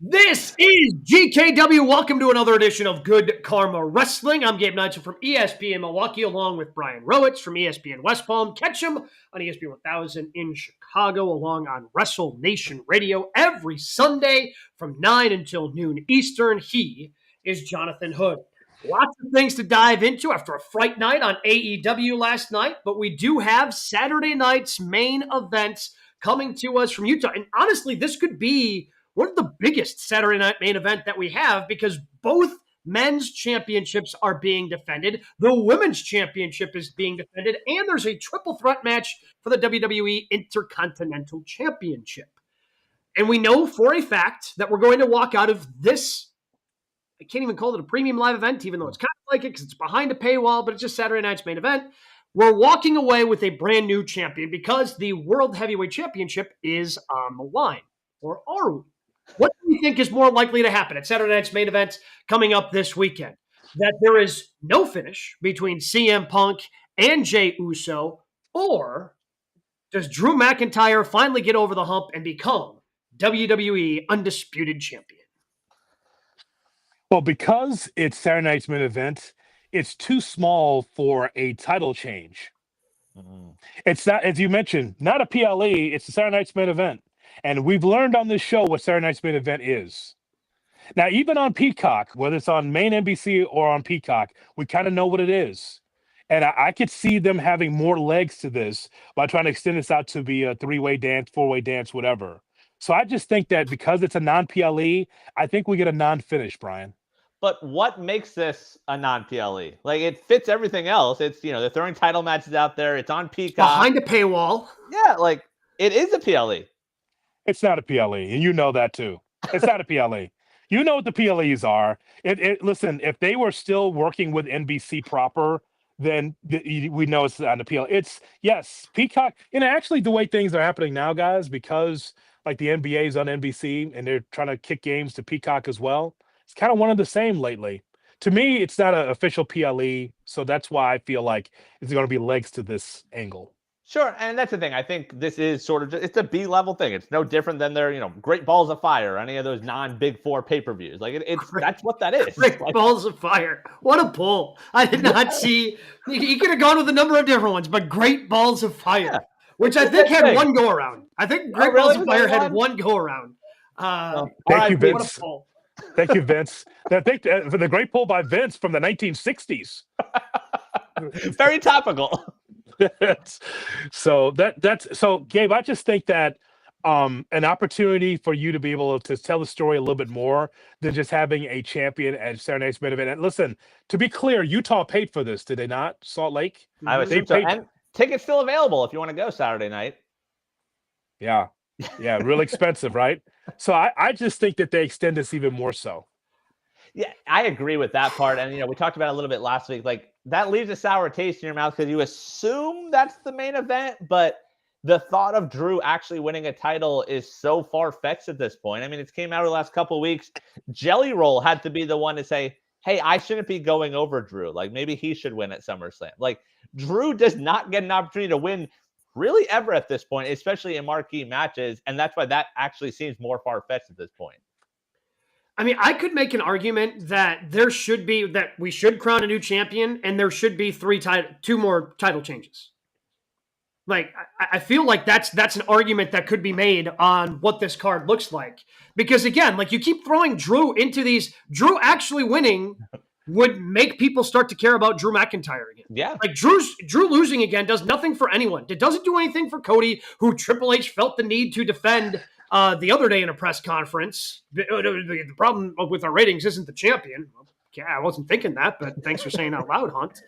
This is GKW. Welcome to another edition of Good Karma Wrestling. I'm Gabe Nigel from ESPN Milwaukee, along with Brian Rowitz from ESPN West Palm. Catch him on ESPN 1000 in Chicago, along on Wrestle Nation Radio every Sunday from 9 until noon Eastern. He is Jonathan Hood. Lots of things to dive into after a fright night on AEW last night, but we do have Saturday night's main events coming to us from Utah. And honestly, this could be one of the biggest Saturday night main event that we have because both men's championships are being defended. The women's championship is being defended, and there's a triple threat match for the WWE Intercontinental Championship. And we know for a fact that we're going to walk out of this, I can't even call it a premium live event, even though it's kind of like it because it's behind a paywall, but it's just Saturday night's main event. We're walking away with a brand new champion because the World Heavyweight Championship is on the line. Or are we? What do you think is more likely to happen at Saturday night's main event coming up this weekend? That there is no finish between CM Punk and Jey Uso, or does Drew McIntyre finally get over the hump and become WWE Undisputed Champion? Well, because it's Saturday night's main event, it's too small for a title change. It's not, as you mentioned, not a PLE, it's the Saturday night's main event. And we've learned on this show what Saturday night's main event is. Now, even on Peacock, whether it's on main NBC or on Peacock, we kind of know what it is. And I could see them having more legs to this by trying to extend this out to be a three-way dance, four-way dance, whatever. So I just think that because it's a non-PLE, I think we get a non-finish, Brian. But what makes this a non-PLE? Like, it fits everything else. It's, they're throwing title matches out there. It's on Peacock. Behind a paywall. Yeah, like, it is a PLE. It's not a PLE, and you know that too. It's not a PLE. You know what the PLEs are. Listen, if they were still working with NBC proper, then we know it's not a PLE. It's, yes, Peacock. And actually, the way things are happening now, guys, because like the NBA is on NBC and they're trying to kick games to Peacock as well, it's kind of one of the same lately. To me, it's not an official PLE, so that's why I feel like there's going to be legs to this angle. Sure, and that's the thing. I think this is sort of it's a B-level thing. It's no different than their, Great Balls of Fire or any of those non-Big Four pay-per-views. Like that's what that is. Great like, Balls of Fire. What a pull. I did not see. He could have gone with a number of different ones, but Great Balls of Fire, which I think had one go-around. I think Great Balls of Fire had one go-around. Thank you, Vince. Thank you, Vince. Thank for the great pull by Vince from the 1960s. Very topical. So so Gabe, I just think that an opportunity for you to be able to tell the story a little bit more than just having a champion at Saturday night's main event. And listen, to be clear, Utah paid for this, did they not? Salt Lake? I would assume so. And tickets still available if you want to go Saturday night. Yeah, real expensive, right? So I just think that they extend this even more so. Yeah, I agree with that part. And, we talked about it a little bit last week. Like, that leaves a sour taste in your mouth because you assume that's the main event. But the thought of Drew actually winning a title is so far-fetched at this point. I mean, it came out over the last couple of weeks. Jelly Roll had to be the one to say, hey, I shouldn't be going over Drew. Like, maybe he should win at SummerSlam. Like, Drew does not get an opportunity to win really ever at this point, especially in marquee matches. And that's why that actually seems more far-fetched at this point. I mean, I could make an argument that we should crown a new champion and there should be two more title changes. Like, I feel like that's an argument that could be made on what this card looks like. Because again, like, you keep throwing Drew into these, Drew actually winning would make people start to care about Drew McIntyre again. Yeah. Like, Drew losing again does nothing for anyone. It doesn't do anything for Cody, who Triple H felt the need to defend the other day in a press conference. The problem with our ratings isn't the champion. Yeah, I wasn't thinking that, but thanks for saying out loud, Hunt.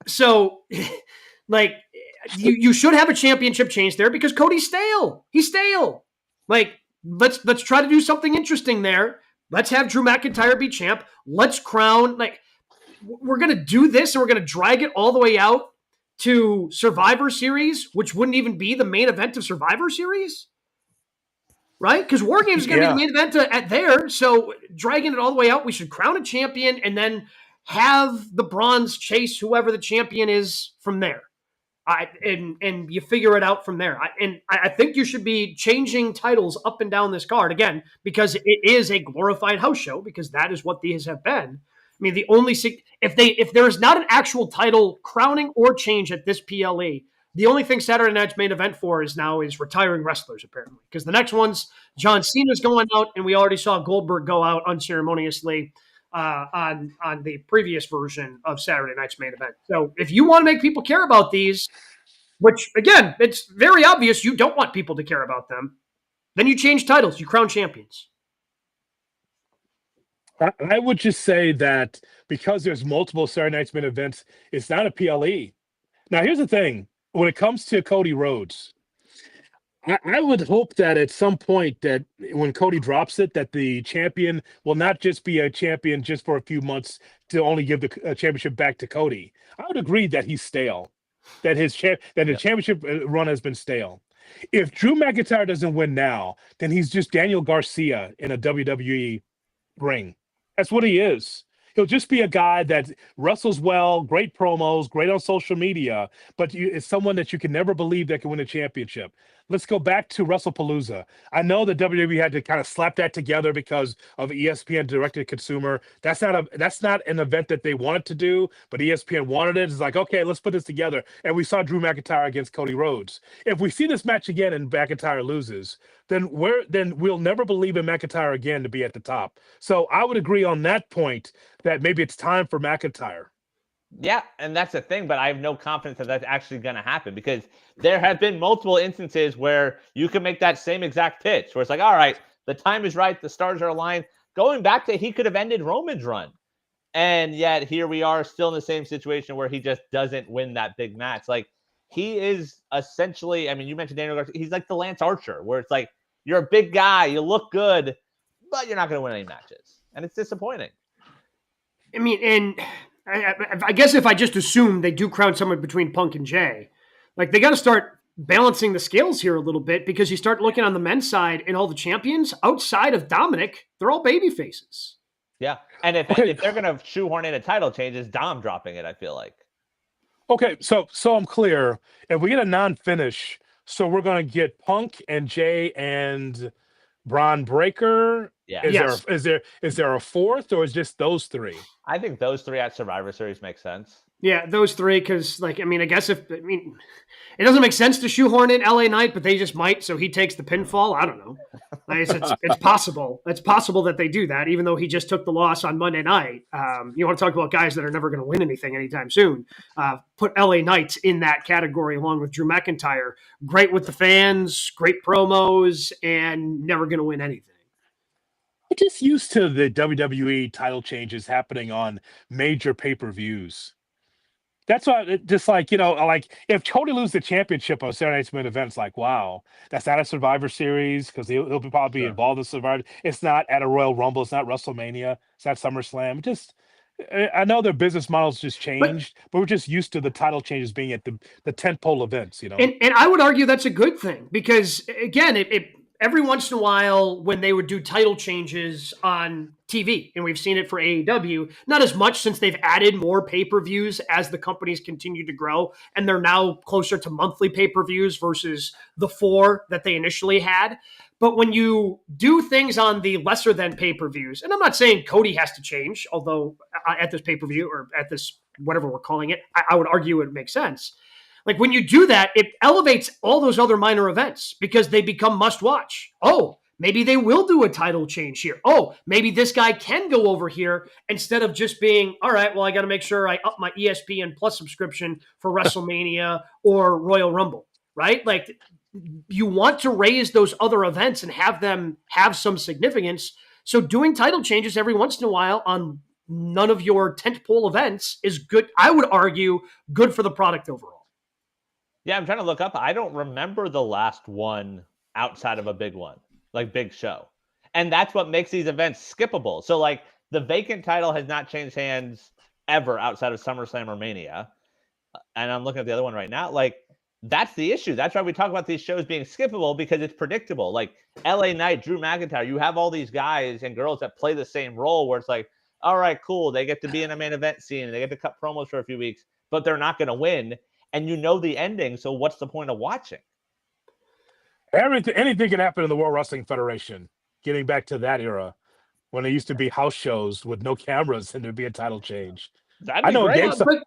So, like, you should have a championship change there because Cody's stale. He's stale. Like, let's try to do something interesting there. Let's have Drew McIntyre be champ. Let's crown. Like, we're gonna do this and we're gonna drag it all the way out to Survivor Series, which wouldn't even be the main event of Survivor Series. Right? Because War Games is going to be the main event at there. So dragging it all the way out, we should crown a champion and then have the bronze chase whoever the champion is from there. And you figure it out from there. I think you should be changing titles up and down this card again because it is a glorified house show because that is what these have been. I mean, if there is not an actual title crowning or change at this PLE, the only thing Saturday Night's main event for is retiring wrestlers apparently because the next one's John Cena's going out, and we already saw Goldberg go out unceremoniously on the previous version of Saturday Night's main event. So if you want to make people care about these, which again, it's very obvious you don't want people to care about them, then you change titles, you crown champions. I would just say that because there's multiple Saturday Night's main events, it's not a PLE. Now, here's the thing. When it comes to Cody Rhodes, I would hope that at some point that when Cody drops it, that the champion will not just be a champion just for a few months to only give the championship back to Cody. I would agree that he's stale, that his championship run has been stale. If Drew McIntyre doesn't win now, then he's just Daniel Garcia in a WWE ring. That's what he is. He'll just be a guy that wrestles well, great promos, great on social media, but it's someone that you can never believe that can win a championship. Let's go back to WrestlePalooza. I know that WWE had to kind of slap that together because of ESPN direct to consumer. That's not an event that they wanted to do, but ESPN wanted it. It's like, okay, let's put this together. And we saw Drew McIntyre against Cody Rhodes. If we see this match again and McIntyre loses, then we'll never believe in McIntyre again to be at the top. So I would agree on that point that maybe it's time for McIntyre. Yeah, and that's the thing, but I have no confidence that that's actually going to happen because there have been multiple instances where you can make that same exact pitch where it's like, all right, the time is right, the stars are aligned. Going back to he could have ended Roman's run. And yet here we are still in the same situation where he just doesn't win that big match. Like he is essentially, I mean, you mentioned Daniel Garcia, he's like the Lance Archer where it's like, you're a big guy, you look good, but you're not going to win any matches. And it's disappointing. I mean, and I guess if I just assume they do crown someone between Punk and Jay, like they got to start balancing the scales here a little bit because you start looking on the men's side and all the champions outside of Dominic, they're all baby faces. Yeah. And if they're going to shoehorn in a title change, it's Dom dropping it, I feel like. Okay, so I'm clear. If we get a non-finish, so we're going to get Punk and Jay and Braun Breaker. Yeah. Is there a fourth, or is just those three? I think those three at Survivor Series make sense. Yeah, those three, because I guess it doesn't make sense to shoehorn in LA Knight, but they just might, so he takes the pinfall. I don't know. It's possible. It's possible that they do that, even though he just took the loss on Monday night. You want to talk about guys that are never going to win anything anytime soon. Put LA Knight in that category along with Drew McIntyre. Great with the fans, great promos, and never going to win anything. I'm just used to the WWE title changes happening on major pay-per-views. That's why, just like, like if Cody loses the championship on Saturday Night's main event, it's like, wow, that's not a Survivor Series because he'll probably be involved in Survivor. It's not at a Royal Rumble. It's not WrestleMania. It's not SummerSlam. I know their business models just changed, but we're just used to the title changes being at the tentpole events, And I would argue that's a good thing because, again, every once in a while when they would do title changes on TV, and we've seen it for AEW, not as much since they've added more pay-per-views as the companies continue to grow, and they're now closer to monthly pay-per-views versus the 4 that they initially had. But when you do things on the lesser than pay-per-views, and I'm not saying Cody has to change, although at this pay-per-view or at this, whatever we're calling it, I would argue it makes sense. Like when you do that, it elevates all those other minor events because they become must watch. Oh, maybe they will do a title change here. Oh, maybe this guy can go over here instead of just being, all right, well, I got to make sure I up my ESPN Plus subscription for WrestleMania or Royal Rumble, right? Like you want to raise those other events and have them have some significance. So doing title changes every once in a while on none of your tentpole events is good. I would argue good for the product overall. Yeah, I'm trying to look up. I don't remember the last one outside of a big one, like big show. And that's what makes these events skippable. So like the vacant title has not changed hands ever outside of SummerSlam or Mania. And I'm looking at the other one right now. Like that's the issue. That's why we talk about these shows being skippable because it's predictable. Like LA Knight, Drew McIntyre, you have all these guys and girls that play the same role where it's like, all right, cool. They get to be in a main event scene and they get to cut promos for a few weeks, but they're not going to win. and you know the ending. So what's the point of watching? Anything can happen in the World Wrestling Federation. Getting back to that era, when there used to be house shows with no cameras and there'd be a title change. That'd be great.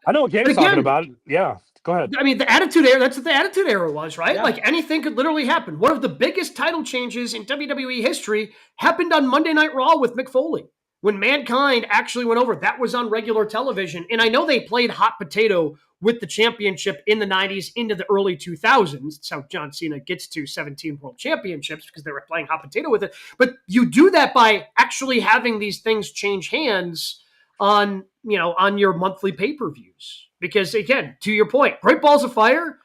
I know what Gabe's again, talking about. Yeah, go ahead. I mean, the Attitude Era, that's what the Attitude Era was, right? Yeah. Like anything could literally happen. One of the biggest title changes in WWE history happened on Monday Night Raw with Mick Foley. When Mankind actually went over, that was on regular television. And I know they played hot potato with the championship in the 90s into the early 2000s. That's how John Cena gets to 17 world championships, because they were playing hot potato with it. But you do that by actually having these things change hands on your monthly pay-per-views. Because again, to your point, Great Balls of Fire,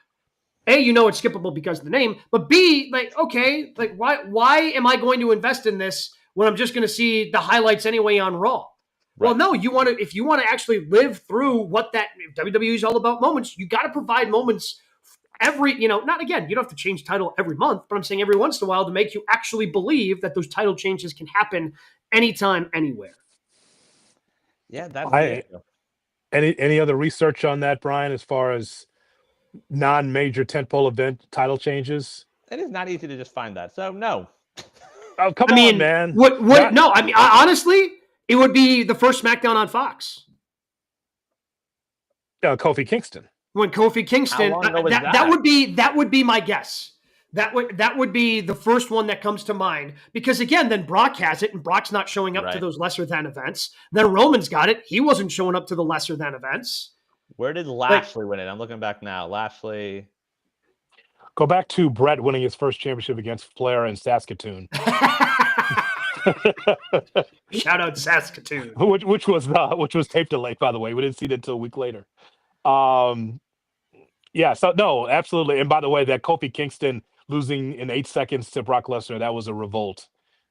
A, it's skippable because of the name, but B, why am I going to invest in this when I'm just going to see the highlights anyway on Raw? Right. Well, no, if you want to actually live through what that WWE is all about, moments, you got to provide moments not again, you don't have to change title every month, but I'm saying every once in a while to make you actually believe that those title changes can happen anytime, anywhere. Yeah, that's any other research on that, Brian, as far as non-major tentpole event title changes? It is not easy to just find that. So no. Oh, come on, man. No, I mean, honestly, it would be the first SmackDown on Fox. Kofi Kingston. When Kofi Kingston, that would be my guess. That would be the first one that comes to mind, because again, then Brock has it, and Brock's not showing up to those lesser than events. Then Roman's got it; he wasn't showing up to the lesser than events. Where did Lashley win it? I'm looking back now. Lashley. Go back to Brett winning his first championship against Flair in Saskatoon. Shout out Saskatoon, which was tape delayed, by the way. We didn't see it until a week later. Yeah, so no, absolutely. And by the way, that Kofi Kingston losing in 8 seconds to Brock Lesnar, that was a revolt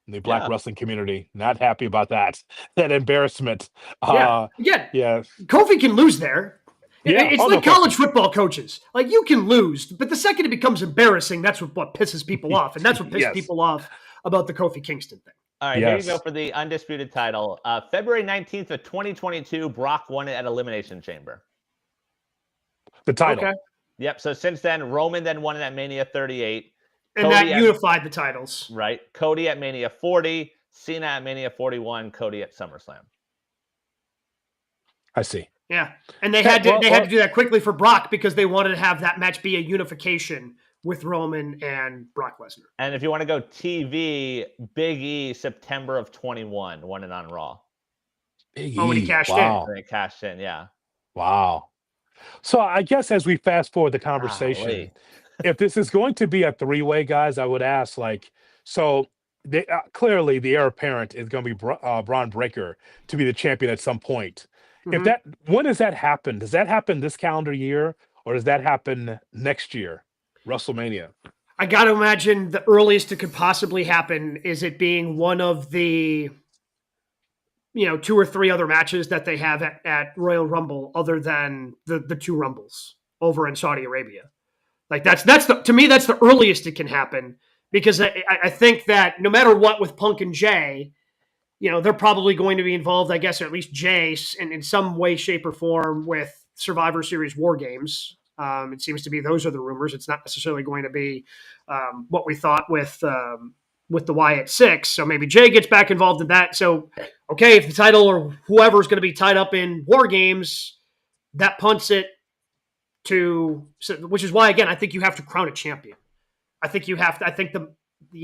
in the Black wrestling community. Not happy about that. That embarrassment. Yeah. Kofi can lose there. Yeah. It's like college football coaches. Like, you can lose, but the second it becomes embarrassing, that's what pisses people off. And that's what pissed people off about the Kofi Kingston thing. All right, here you go for the undisputed title. February 19th of 2022, Brock won it at Elimination Chamber. The title. Okay. Yep. So since then, Roman then won it at Mania 38. And Cody that unified the titles. Right. Cody at Mania 40, Cena at Mania 41, Cody at SummerSlam. I see. Yeah. And they had to do that quickly for Brock, because they wanted to have that match be a unification with Roman and Brock Lesnar. And if you want to go TV, Big E, September of 21, won it on Raw. Big E. When he cashed in. When he cashed in, yeah. Wow. So I guess as we fast forward the conversation, if this is going to be a three-way, guys, I would ask, clearly the heir apparent is going to be Braun Breaker to be the champion at some point. Mm-hmm. When does that happen? Does that happen this calendar year, or does that happen next year, WrestleMania? I got to imagine the earliest it could possibly happen is it being one of the 2 or 3 other matches that they have at Royal Rumble, other than the 2 Rumbles over in Saudi Arabia. Like, to me, that's the earliest it can happen, because I think that no matter what with Punk and Jay, they're probably going to be involved, I guess, or at least Jay in some way, shape, or form with Survivor Series War Games. It seems to be those are the rumors. It's not necessarily going to be what we thought with the Wyatt Six. So maybe Jay gets back involved in that. So, okay, if the title or whoever is going to be tied up in War Games, that punts it which is why, again, I think you have to crown a champion. You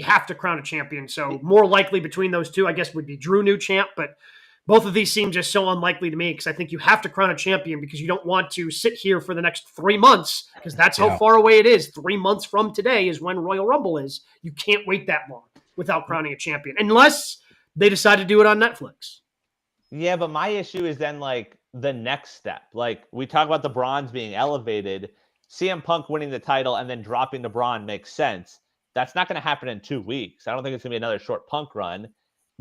have to crown a champion. So more likely between those two, I guess, would be Drew new champ, but both of these seem just so unlikely to me, because I think you have to crown a champion, because you don't want to sit here for the next 3 months, because that's how far away it is. 3 months from today is when Royal Rumble is. You can't wait that long without crowning a champion, unless they decide to do it on Netflix. Yeah, but my issue is then the next step. Like, we talk about the Bronze being elevated, CM Punk winning the title and then dropping the Braun makes sense. That's not going to happen in 2 weeks. I don't think it's going to be another short Punk run.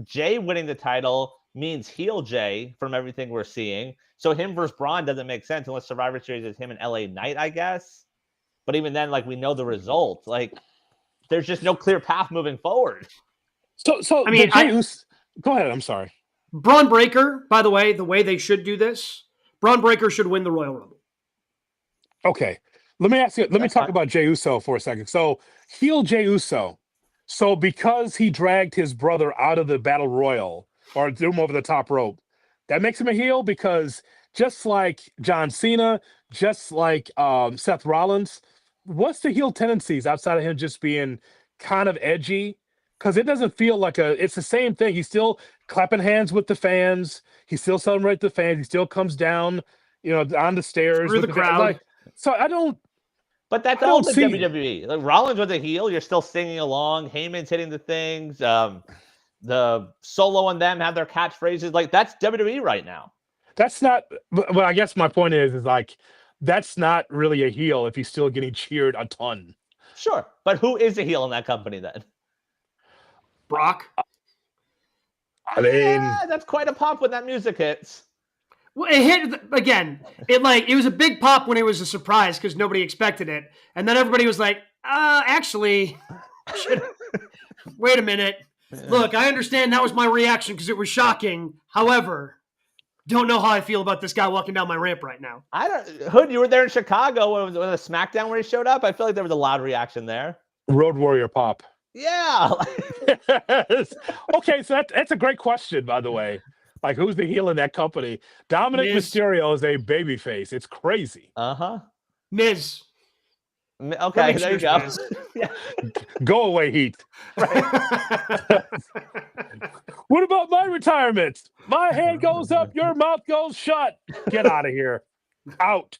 Jay winning the title means heel Jay from everything we're seeing. So him versus Braun doesn't make sense unless Survivor Series is him and LA Knight, I guess. But even then, we know the result. There's just no clear path moving forward. So I mean, go ahead. I'm sorry. Braun Breaker, by the way they should do this, Braun Breaker should win the Royal Rumble. Okay. Let me ask you. Let me That's talk fine. about Jey Uso for a second. So heel Jey Uso. So because he dragged his brother out of the battle royal or threw him over the top rope, that makes him a heel because just like John Cena, just like Seth Rollins, what's the heel tendencies outside of him just being kind of edgy? Because it doesn't feel like it's the same thing. He's still clapping hands with the fans. He still celebrates the fans. He still comes down, on the stairs Through with the fans. crowd. So I don't. But that's I all don't the see it. WWE. Like Rollins was a heel, you're still singing along. Heyman's hitting the things. The Solo and them have their catchphrases. Like that's WWE right now. That's not. Well, I guess my point is like that's not really a heel if he's still getting cheered a ton. Sure, but who is a heel in that company then? Brock. I mean, That's quite a pop when that music hits. Well, it hit again. It was a big pop when it was a surprise because nobody expected it, and then everybody was like, actually, wait a minute. Look, I understand that was my reaction because it was shocking. However, don't know how I feel about this guy walking down my ramp right now. Hood, you were there in Chicago when the SmackDown where he showed up. I feel like there was a loud reaction there. Road Warrior pop. Yeah. Okay, so that's a great question, by the way. Like, who's the heel in that company? Dominic Miz. Mysterio is a babyface. It's crazy. Miz. Okay, there you go. Yeah. Go away, Heat. Right. What about my retirement? My hand goes up, your mouth goes shut. Get out of here. Out.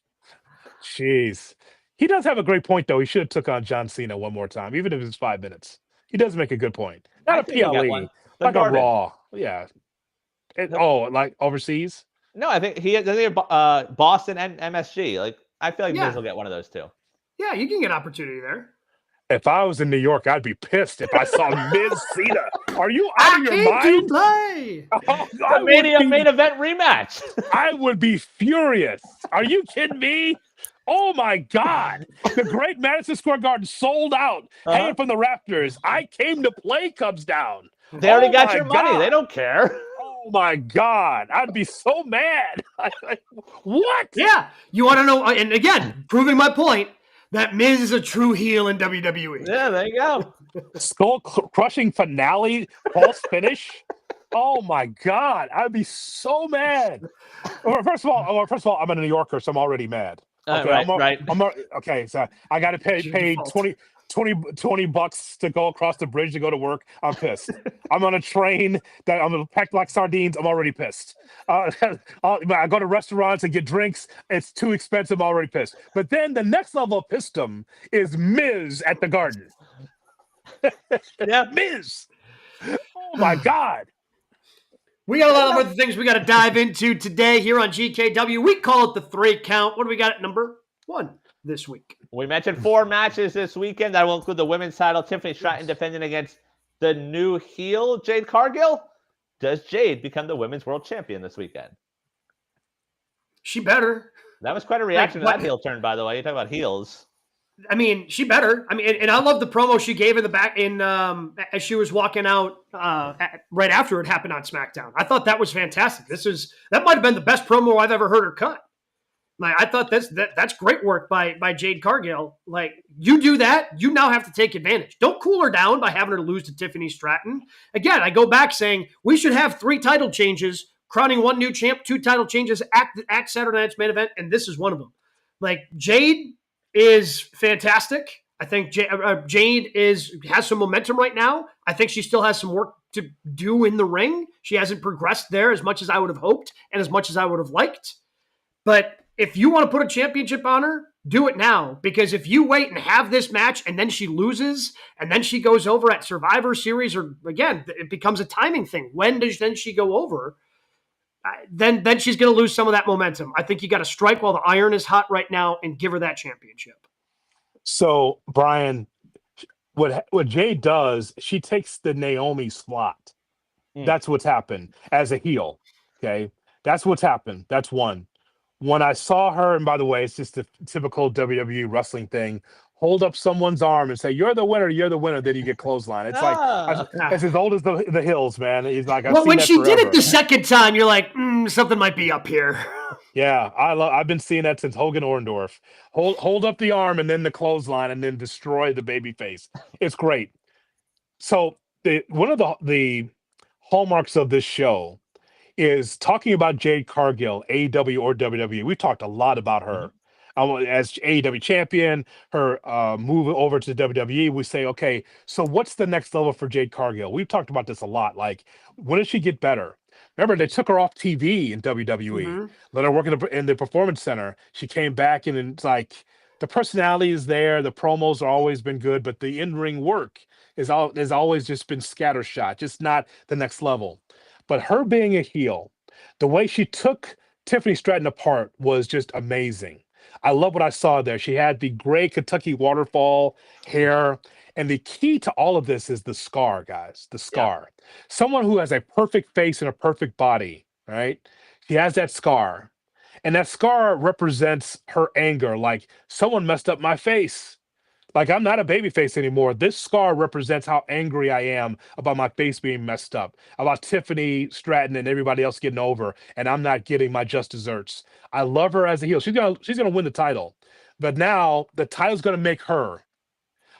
Jeez. He does have a great point, though. He should have took on John Cena one more time, even if it's 5 minutes. He does make a good point. Not a PLE, like a Raw. Yeah. Like overseas? No, I think he has Boston and MSG. Like, I feel like Miz will get one of those two. Yeah, you can get opportunity there. If I was in New York, I'd be pissed if I saw Miz Cena. Are you out of your mind? Play. The main event rematch. I would be furious. Are you kidding me? Oh my God. The great Madison Square Garden sold out, hanging from the rafters. I came to play comes down. They already got your money. They don't care. Oh my God. I'd be so mad. What? Yeah. You want to know? And again, proving my point that Miz is a true heel in WWE. Yeah, there you go. Skull crushing finale, false finish. Oh my God. I'd be so mad. First of all, I'm a New Yorker, so I'm already mad. Okay, right. Okay, so I got to pay $20 to go across the bridge to go to work. I'm pissed. I'm on a train that I'm packed like sardines. I'm already pissed. I go to restaurants and get drinks. It's too expensive. I'm already pissed. But then the next level of pissdom is Miz at the Garden. Yeah, Miz. Oh my God. We got a lot of other things we got to dive into today here on GKW. We call it the 3 count. What do we got at number 1 this week? We mentioned 4 matches this weekend. That will include the women's title. Tiffany Stratton defending against the new heel, Jade Cargill. Does Jade become the women's world champion this weekend? She better. That was quite a reaction to that heel turn, by the way. You talk about heels. I mean, she better. I mean, and I love the promo she gave in the back as she was walking out right after it happened on SmackDown. I thought that was fantastic. That might have been the best promo I've ever heard her cut. Like, I thought that's great work by Jade Cargill. Like, you do that, you now have to take advantage. Don't cool her down by having her lose to Tiffany Stratton. Again, I go back saying we should have 3 title changes, crowning 1 new champ, 2 title changes at Saturday Night's main event, and this is one of them. Like, Jade is fantastic. I think Jade has some momentum right now. I think she still has some work to do in the ring. She hasn't progressed there as much as I would have hoped and as much as I would have liked. But if you want to put a championship on her, do it now. Because if you wait and have this match and then she loses and then she goes over at Survivor Series, or again, it becomes a timing thing. When does then she go over? Then she's going to lose some of that momentum. I think you got to strike while the iron is hot right now and give her that championship. So, Brian, what Jade does, she takes the Naomi slot. That's what's happened as a heel. Okay, that's what's happened. That's one. When I saw her, and by the way, it's just a typical WWE wrestling thing. Hold up someone's arm and say, you're the winner, then you get clothesline. It's it's as old as the hills, man. He's like, when she did it the second time, you're like, something might be up here. Yeah, I've been seeing that since Hogan Orndorff. Hold up the arm and then the clothesline and then destroy the baby face. It's great. So one of the hallmarks of this show is talking about Jade Cargill, AEW or WWE. We've talked a lot about her. As AEW champion, her move over to WWE, we say, okay, so what's the next level for Jade Cargill? We've talked about this a lot. Like, when does she get better? Remember, they took her off TV in WWE, let her work in the Performance Center. She came back, and it's like the personality is there. The promos are always been good, but the in-ring work has always just been scattershot, just not the next level. But her being a heel, the way she took Tiffany Stratton apart was just amazing. I love what I saw there. She had the gray Kentucky waterfall hair. And the key to all of this is the scar, guys. The scar. Yeah. Someone who has a perfect face and a perfect body, right? She has that scar. And that scar represents her anger. Like, someone messed up my face. Like, I'm not a baby face anymore. This scar represents how angry I am about my face being messed up, about Tiffany Stratton and everybody else getting over, and I'm not getting my just desserts. I love her as a heel. She's gonna win the title, but now the title's gonna make her.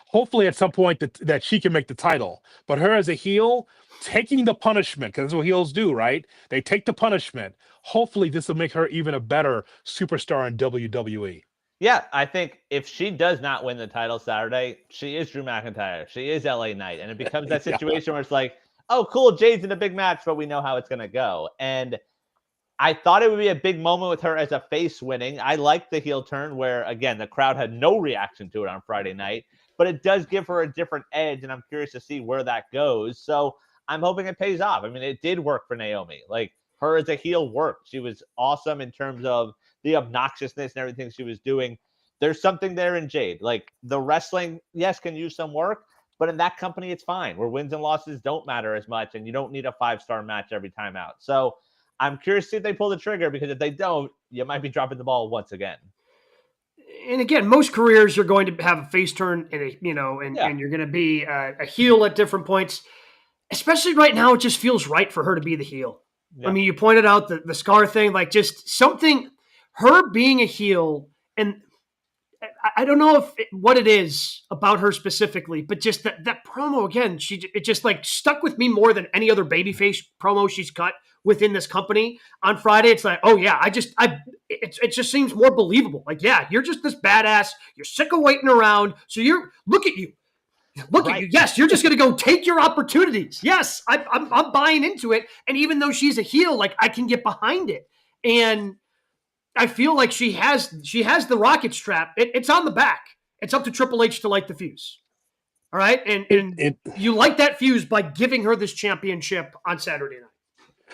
Hopefully, at some point that she can make the title. But her as a heel, taking the punishment, because that's what heels do, right? They take the punishment. Hopefully, this will make her even a better superstar in WWE. Yeah, I think if she does not win the title Saturday, she is Drew McIntyre. She is LA Knight. And it becomes that situation where it's like, oh, cool, Jade's in a big match, but we know how it's going to go. And I thought it would be a big moment with her as a face winning. I like the heel turn where, again, the crowd had no reaction to it on Friday night, but it does give her a different edge, and I'm curious to see where that goes. So I'm hoping it pays off. I mean, it did work for Naomi. Like, her as a heel worked. She was awesome in terms of the obnoxiousness and everything she was doing. There's something there in Jade. Like, the wrestling, yes, can use some work, but in that company, it's fine, where wins and losses don't matter as much, and you don't need a 5-star match every time out. So I'm curious to see if they pull the trigger, because if they don't, you might be dropping the ball once again. And again, most careers you're going to have a face turn and and you're going to be a heel at different points. Especially right now, it just feels right for her to be the heel. Yeah. I mean, you pointed out the scar thing, like just something, her being a heel, and I don't know what it is about her specifically, but just that promo again, it just like stuck with me more than any other babyface promo she's cut within this company on Friday. It's like, oh yeah, it just seems more believable. Like, yeah, you're just this badass. You're sick of waiting around. So look at you. Yes, you're just going to go take your opportunities. Yes, I'm buying into it. And even though she's a heel, like, I can get behind it. And I feel like she has the rocket strap. It's on the back. It's up to Triple H to light the fuse. All right. And you light that fuse by giving her this championship on Saturday night.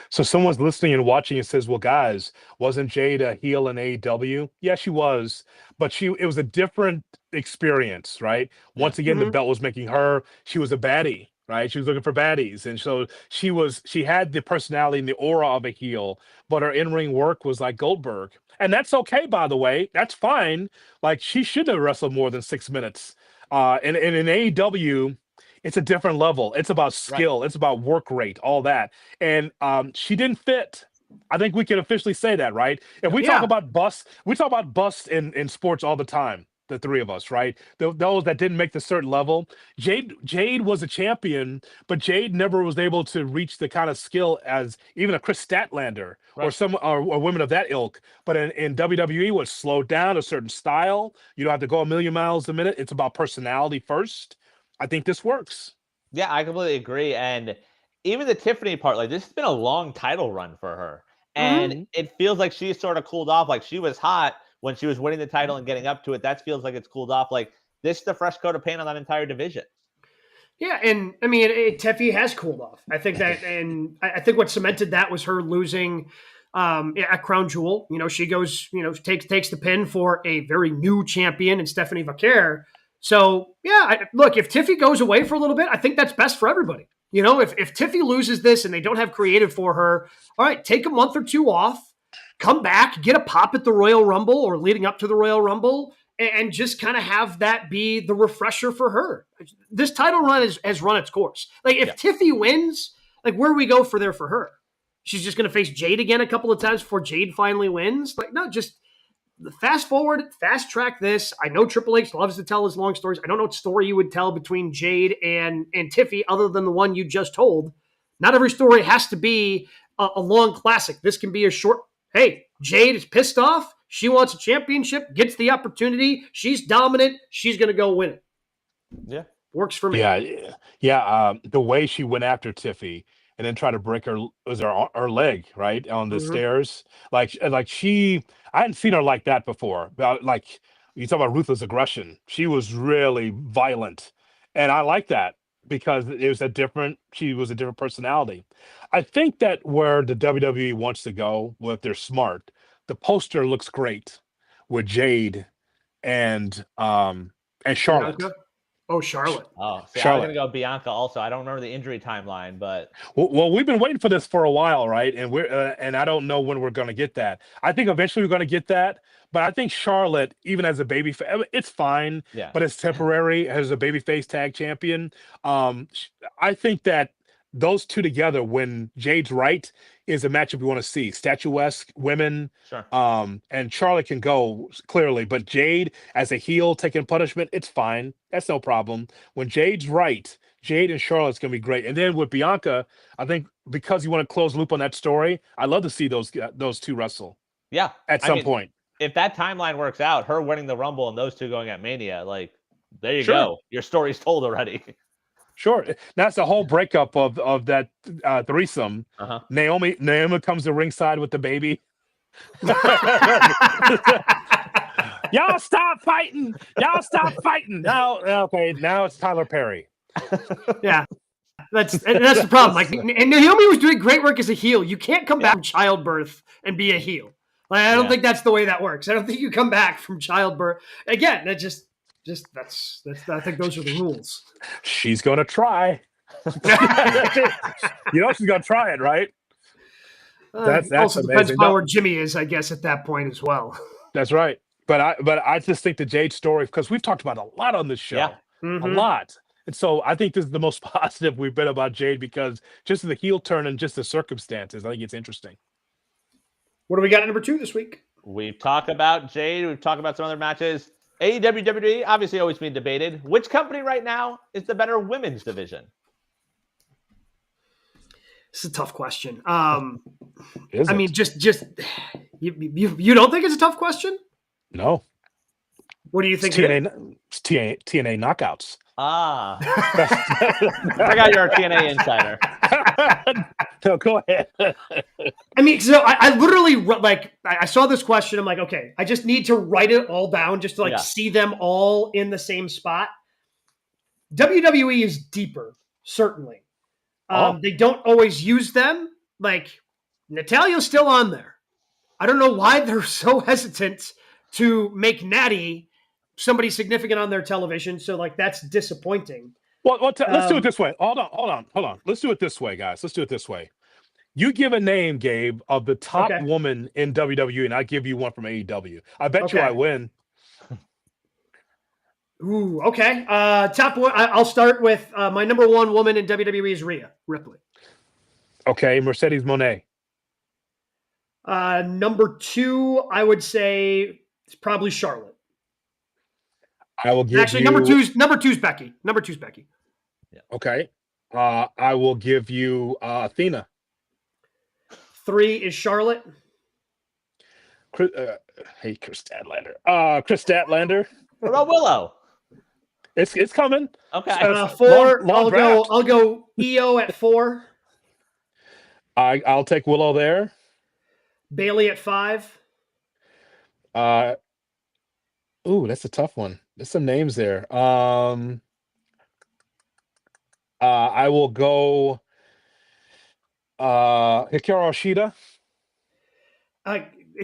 So someone's listening and watching and says, well, guys, wasn't Jade a heel in AEW? Yeah, she was, but it was a different experience, right? Once again, the belt was making her, she was a baddie, right? She was looking for baddies. And so she had the personality and the aura of a heel, but her in-ring work was like Goldberg. And that's okay, by the way. That's fine. Like, she should have wrestled more than 6 minutes. And in AEW, it's a different level. It's about skill. Right. It's about work rate, all that. And she didn't fit. I think we can officially say that, right? If we talk about busts, we talk about busts in sports all the time, the three of us, right? Those that didn't make the certain level. Jade was a champion, but Jade never was able to reach the kind of skill as even a Chris Statlander or women of that ilk. But in WWE, was slowed down a certain style. You don't have to go a million miles a minute. It's about personality first. I think this works. Yeah, I completely agree. And even the Tiffany part, like, this has been a long title run for her. And it feels like she's sort of cooled off. Like, she was hot when she was winning the title and getting up to it. That feels like it's cooled off. Like, this is the fresh coat of paint on that entire division. Yeah, and I mean, Tiffy has cooled off. I think that, and I think what cemented that was her losing at Crown Jewel. You know, she goes, takes the pin for a very new champion in Stephanie Vaquer. So, yeah, look, if Tiffy goes away for a little bit, I think that's best for everybody. You know, if Tiffy loses this and they don't have creative for her, all right, take a month or two off, come back, get a pop at the Royal Rumble or leading up to the Royal Rumble, and just kind of have that be the refresher for her. This title run has run its course. Like, if Tiffy wins, like, where do we go for her? she's just going to face Jade again a couple of times before Jade finally wins. Like, no, just fast forward, fast track this. I know Triple H loves to tell his long stories. I don't know what story you would tell between Jade and Tiffy other than the one you just told. Not every story has to be a long classic. This can be a short, hey, Jade is pissed off. She wants a championship, gets the opportunity. She's dominant. She's going to go win it. Yeah. Works for me. Yeah. The way she went after Tiffy and then tried to break her leg right on the stairs, like she, I hadn't seen her like that before. Like you talk about ruthless aggression, she was really violent, and I like that because she was a different personality. I think that where the WWE wants to go, well, if they're smart, the poster looks great with Jade and Charlotte. Bianca? Oh, Charlotte. Oh, see, Charlotte. I was going to go Bianca also. I don't remember the injury timeline, but Well, we've been waiting for this for a while, right? And and I don't know when we're going to get that. I think eventually we're going to get that, but I think Charlotte, even as a baby, it's fine. Yeah. But it's temporary as a babyface tag champion. I think that those two together, when Jade's right, is a matchup we want to see. Statuesque women, sure. And Charlotte can go clearly, but Jade as a heel taking punishment, it's fine. That's no problem. When Jade's right, Jade and Charlotte's gonna be great. And then with Bianca, I think because you want to close the loop on that story, I'd love to see those two wrestle. Yeah, at some point. If that timeline works out, her winning the Rumble and those two going at Mania, like there you Sure. go. Your story's told already. Sure. That's the whole breakup of that threesome. Naomi comes to ringside with the baby. Y'all stop fighting. Now, okay, now it's Tyler Perry. Yeah. That's the problem. Like, and Naomi was doing great work as a heel. You can't come back from childbirth and be a heel. Like, I don't think that's the way that works. I don't think you come back from childbirth. Again, that just that's I think those are the rules. She's gonna try. You know she's gonna try it, right? That's also amazing. depends on where Jimmy is, I guess, at that point as well. That's right. But I just think the Jade story, because we've talked about a lot on this show. A lot. And so I think this is the most positive we've been about Jade, because just the heel turn and just the circumstances, I think it's interesting. What do we got at number 2 this week? We've talked about Jade. We've talked about some other matches. AEW, WWE, obviously always being debated. Which company right now is the better women's division? It's a tough question. Is I it? mean, just you don't think it's a tough question? No. What do you think? It's TNA knockouts. Ah. I got your TNA insider. No, go ahead. I mean, so I literally, like, I saw this question. I'm like, okay, I just need to write it all down just to see them all in the same spot. WWE is deeper, certainly. They don't always use them. Like, Natalia's still on there. I don't know why they're so hesitant to make Natty somebody significant on their television. So, like, that's disappointing. Well, let's do it this way. Hold on. Let's do it this way, guys. Let's do it this way. You give a name, Gabe, of the top woman in WWE, and I give you one from AEW. I bet you I win. Ooh, okay. Top one. I'll start with my number 1 woman in WWE is Rhea Ripley. Okay, Mercedes Moné. Number 2, I would say it's probably Charlotte. I will give number two's Becky. Number 2's Becky. Yeah. Okay. I will give you Athena. 3 is Charlotte. Chris Statlander. Chris Statlander. What about Willow? It's coming. Okay. 4. I'll go EO at 4. I'll take Willow there. Bailey at 5. Ooh, that's a tough one. There's some names there. I will go Hikaru Shida.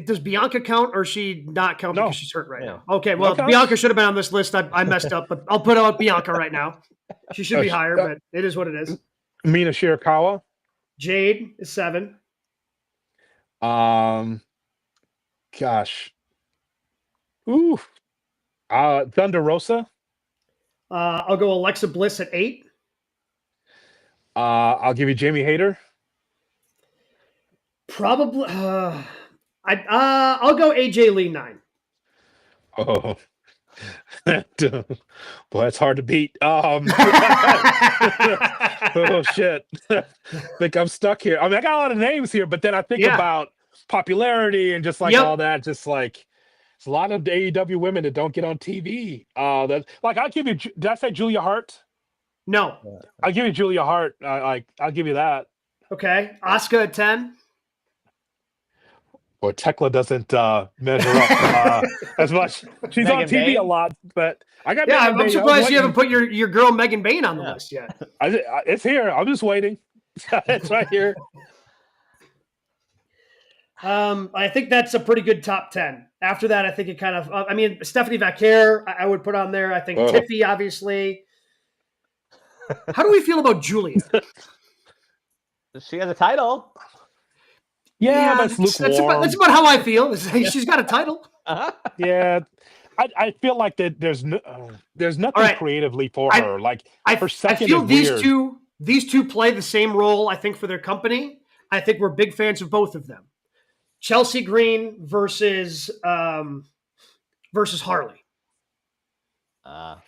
Does Bianca count, or is she not count because she's hurt right now? Okay, well, No Bianca should have been on this list. I messed up, but I'll put out Bianca right now. She should be higher, but it is what it is. Mina Shirakawa. Jade is 7. Gosh. Ooh. Thunder Rosa. I'll go Alexa Bliss at 8. I'll give you Jamie Hayter. Probably. I'll go AJ Lee 9. Oh, boy, that's hard to beat. Oh shit! Think I'm stuck here. I mean, I got a lot of names here, but then I think about popularity and just like all that. Just like it's a lot of AEW women that don't get on TV. That like I'll give you. Did I say Julia Hart? No. I'll give you Julia Hart. I'll give you that. Okay, Asuka at 10. Or Tekla doesn't measure up as much. She's Megan on TV Bain? a lot, but I got. Yeah, Megan I'm Bain. surprised you haven't put your girl Megan Bain on the list yet. It's here. I'm just waiting. It's right here. I think that's a pretty good top 10. After that, I think it kind of. I mean, Stephanie Vaquer, I would put on there. I think Tiffy, obviously. How do we feel about Julia? She has a title. Yeah, that's lukewarm. That's about how I feel. She's got a title. Yeah, I feel like that. There's nothing creatively for her. Like her second. I feel these two play the same role. I think for their company. I think we're big fans of both of them. Chelsea Green versus Harley. Well,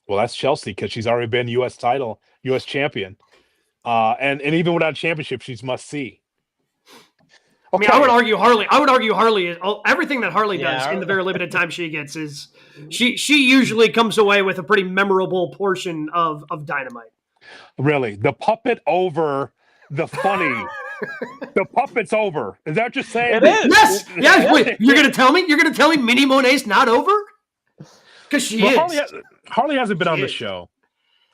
that's Chelsea because she's already been U.S. champion, and even without a championship, she's must see. Okay. I mean, I would argue Harley is everything that Harley does in the very limited time she gets is she usually comes away with a pretty memorable portion of Dynamite. Really, the puppet over the funny. The puppet's over. Is that what you're saying? It is. Yes. Yeah. Wait, you're gonna tell me Minnie Monet's not over? Because she is. Harley hasn't been on the show.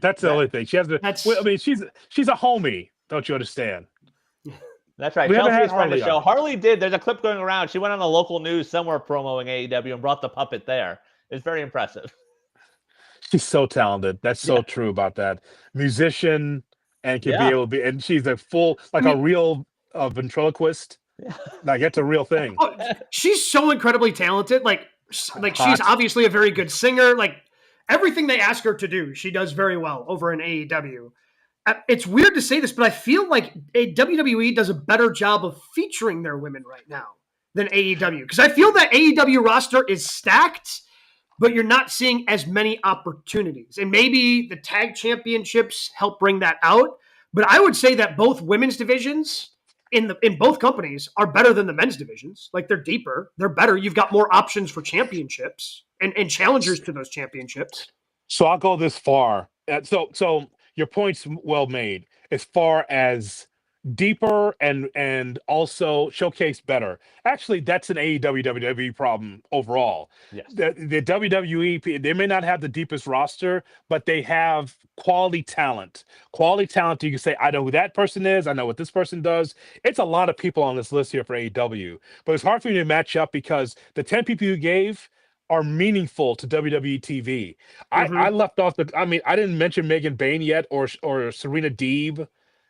That's the only thing. She hasn't. I mean, she's a homie. Don't you understand? That's right. Chelsea's friend of the show. Harley did. There's a clip going around. She went on a local news somewhere promoting AEW and brought the puppet there. It's very impressive. She's so talented. That's so true about that. Musician and can be able to be, and she's a real ventriloquist. Yeah. Like it's a real thing. Oh, she's so incredibly talented. Like she's obviously a very good singer. Like everything they ask her to do, she does very well over in AEW. It's weird to say this, but I feel like WWE does a better job of featuring their women right now than AEW. Because I feel that AEW roster is stacked, but you're not seeing as many opportunities. And maybe the tag championships help bring that out. But I would say that both women's divisions in both companies are better than the men's divisions. Like they're deeper, they're better. You've got more options for championships and challengers to those championships. So I'll go this far. So your point's well made as far as deeper and also showcase better. Actually, that's an AEW WWE problem overall. Yes. The WWE, they may not have the deepest roster, but they have quality talent. Quality talent, you can say, I know who that person is. I know what this person does. It's a lot of people on this list here for AEW. But it's hard for you to match up because the 10 people you gave are meaningful to WWE TV. I left off I didn't mention Megan Bain yet, or Serena Deeb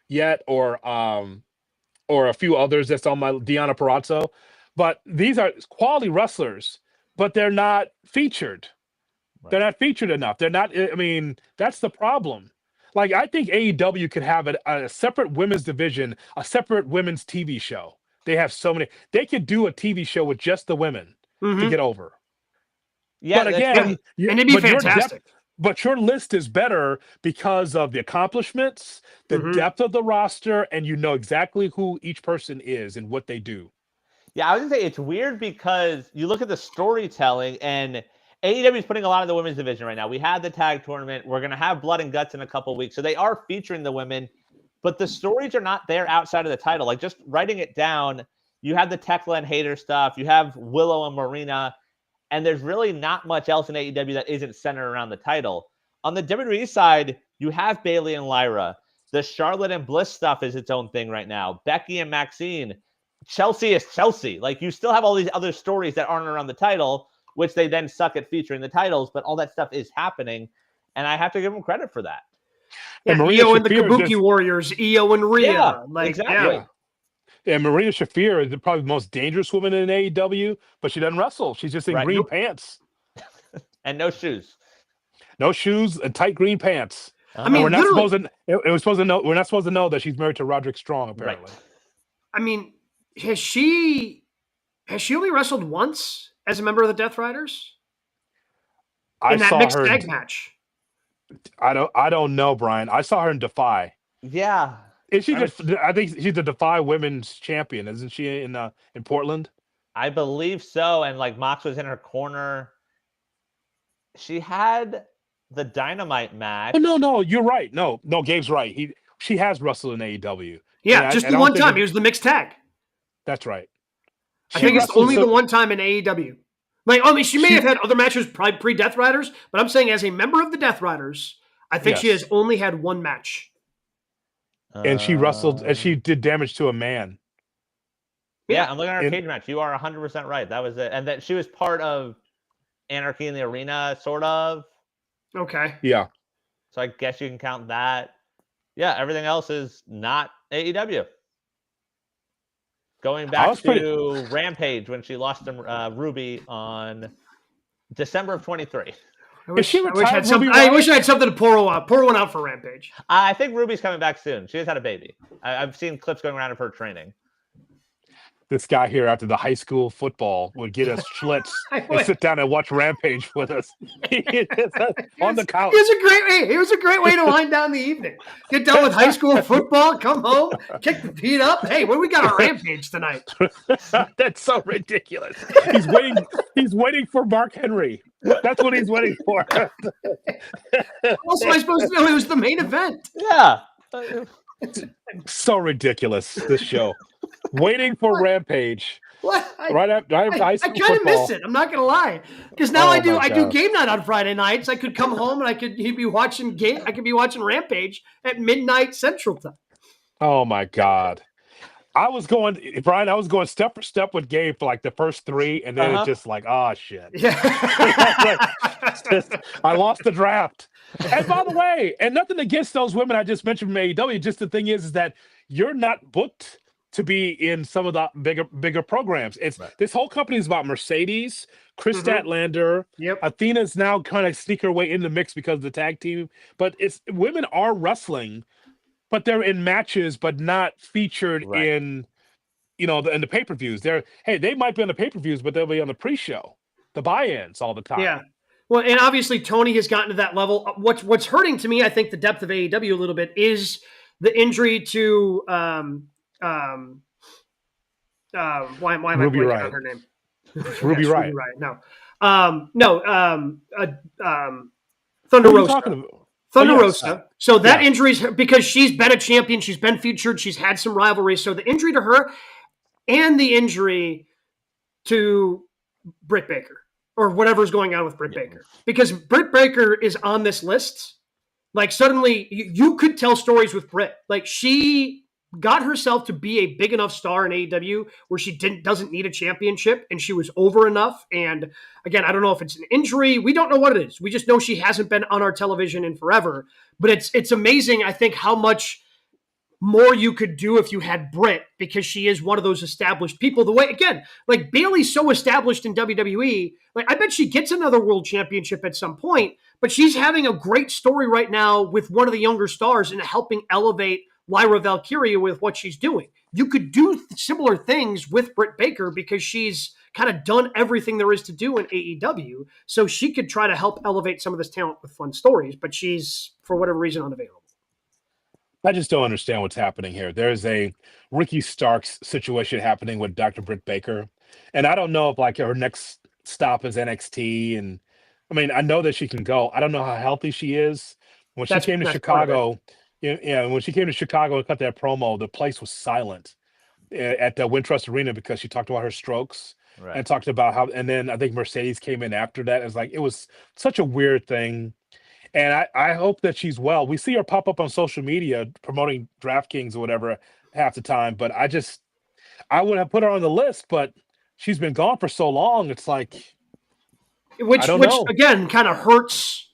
yet, or a few others that's on my Deonna Purrazzo. But these are quality wrestlers, but they're not featured. Right. They're not featured enough. They're not. I mean, that's the problem. Like I think AEW could have a separate women's division, a separate women's TV show. They have so many. They could do a TV show with just the women to get over. Yeah, but again, and it'd be fantastic. But your list is better because of the accomplishments, the depth of the roster, and you know exactly who each person is and what they do. Yeah, I was gonna say it's weird because you look at the storytelling, and AEW is putting a lot of the women's division right now. We had the tag tournament. We're gonna have Blood and Guts in a couple of weeks, so they are featuring the women, but the stories are not there outside of the title. Like just writing it down, you have the Tekla and Hayter stuff. You have Willow and Marina. And there's really not much else in AEW that isn't centered around the title. On the WWE side, you have Bayley and Lyra. The Charlotte and Bliss stuff is its own thing right now. Becky and Maxine. Chelsea is Chelsea. Like, you still have all these other stories that aren't around the title, which they then suck at featuring the titles, but all that stuff is happening, and I have to give them credit for that. Yeah, Io and the Kabuki Warriors, Io and Rhea. Yeah, exactly. Yeah. And Marina Shafir is probably the most dangerous woman in AEW, but she doesn't wrestle. She's just in green pants. And no shoes. No shoes and tight green pants. I mean, we're not supposed to know that she's married to Roderick Strong, apparently. Right. I mean, has she only wrestled once as a member of the Death Riders? In that mixed tag match. I don't know, Brian. I saw her in Defy. Yeah. Is she I think she's the Defy Women's Champion, isn't she, in Portland? I believe so. And like Mox was in her corner. She had the Dynamite match. Oh, no, you're right. No, Gabe's right. She has wrestled in AEW. Yeah, just the one time. He was the mixed tag. That's right. I think it's only the one time in AEW. Like, I mean, she may have had other matches pre-Death Riders, but I'm saying as a member of the Death Riders, I think she has only had one match. And she wrestled, and she did damage to a man. Yeah, I'm looking at her cage match. You are 100% right. That was it. And that she was part of Anarchy in the Arena, sort of. Okay. Yeah. So I guess you can count that. Yeah, everything else is not AEW. Going back to Rampage when she lost to Ruby on December of 23. I wish I had something to pour one out for Rampage. I think Ruby's coming back soon. She just had a baby. I've seen clips going around of her training. This guy here after the high school football would get us Schlitz and sit down and watch Rampage with us on the couch. It was a great way to wind down the evening. Get done with high school football, come home, kick the feet up. Hey, what do we got on Rampage tonight? That's so ridiculous. He's waiting for Mark Henry. That's what he's waiting for. Also, I supposed to know it was the main event. Yeah. So ridiculous, this show. Waiting for Rampage. What? Right after high school I kind of miss it. I'm not gonna lie, because now I do game night on Friday nights. I could come home and he'd be watching I could be watching Rampage at midnight Central Time. Oh my God. I was going step for step with Gabe for like the first three, and then it's just like, oh shit. Yeah. I lost the draft. And by the way, and nothing against those women I just mentioned from AEW, just the thing is that you're not booked to be in some of the bigger programs. It's This whole company is about Mercedes, Chris Statlander. Yep. Athena's now kind of sneak her way in the mix because of the tag team. But women are wrestling, but they're in matches, but not featured in, in the pay-per-views. They might be on the pay-per-views, but they'll be on the pre-show, the buy-ins all the time. Yeah. Well, and obviously Tony has gotten to that level. What's hurting to me, I think, the depth of AEW a little bit is the injury to why am I blanking on her name? Ruby Riott. No. Thunder Rosa. Thunder Rosa. So that injury's because she's been a champion, she's been featured, she's had some rivalries. So the injury to her and the injury to Britt Baker, or whatever's going on with Britt Baker. Because Britt Baker is on this list. Like, suddenly, you could tell stories with Britt. Like, she got herself to be a big enough star in AEW where she doesn't need a championship, and she was over enough. And, again, I don't know if it's an injury. We don't know what it is. We just know she hasn't been on our television in forever. But it's amazing, I think, how much more you could do if you had Britt, because she is one of those established people. The way, again, like Bayley's so established in WWE, like I bet she gets another world championship at some point, but she's having a great story right now with one of the younger stars and helping elevate Lyra Valkyria with what she's doing. You could do similar things with Britt Baker because she's kind of done everything there is to do in AEW. So she could try to help elevate some of this talent with fun stories, but she's, for whatever reason, unavailable. I just don't understand what's happening here. There's a Ricky Starks situation happening with Dr. Britt Baker. And I don't know if like her next stop is NXT. And I mean, I know that she can go. I don't know how healthy she is. When she came to Chicago, when she came to Chicago and cut that promo, the place was silent at the Wintrust Arena because she talked about her strokes and talked about how, and then I think Mercedes came in after that. It was such a weird thing. And I hope that she's well. We see her pop up on social media promoting DraftKings or whatever half the time. But I would have put her on the list, but she's been gone for so long. It's like, which again, kind of hurts.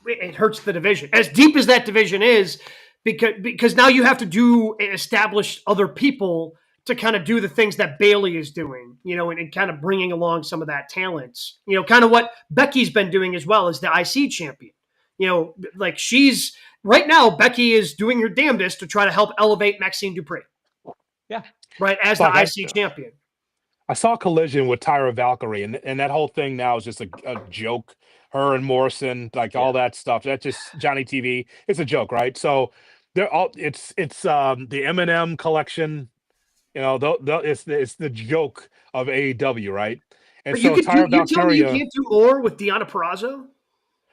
It hurts the division. As deep as that division is, because now you have to establish other people to kind of do the things that Bayley is doing, and kind of bringing along some of that talent. Kind of what Becky's been doing as well as the IC champion. Like right now, Becky is doing her damnedest to try to help elevate Maxine Dupree. Yeah. Right, as the IC champion. I saw Collision with Tyra Valkyrie, and that whole thing now is just a joke. Her and Morrison, like all that stuff. That's just Johnny TV. It's a joke, right? So they're all. It's the M&M collection. You know, it's the joke of AEW, right? And But so you Tyra you tell me you Valkyrie. can't do more with Deonna Purrazzo?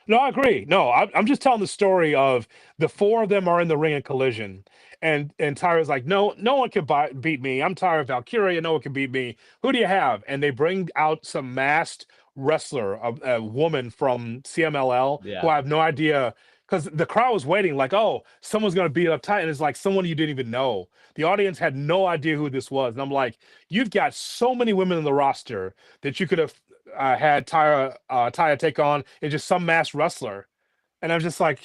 No, I agree. No, I'm just telling the story of the four of them are in the ring in Collision, and Tyra's like, no one can beat me. I'm Tyra Valkyria. No one can beat me. Who do you have? And they bring out some masked wrestler, a woman from CMLL, who I have no idea, because the crowd was waiting, like, oh, someone's gonna beat up Ty, and it's like someone you didn't even know. The audience had no idea who this was, and I'm like, you've got so many women in the roster that you could have had Taya take on is just some masked wrestler. And I'm just like,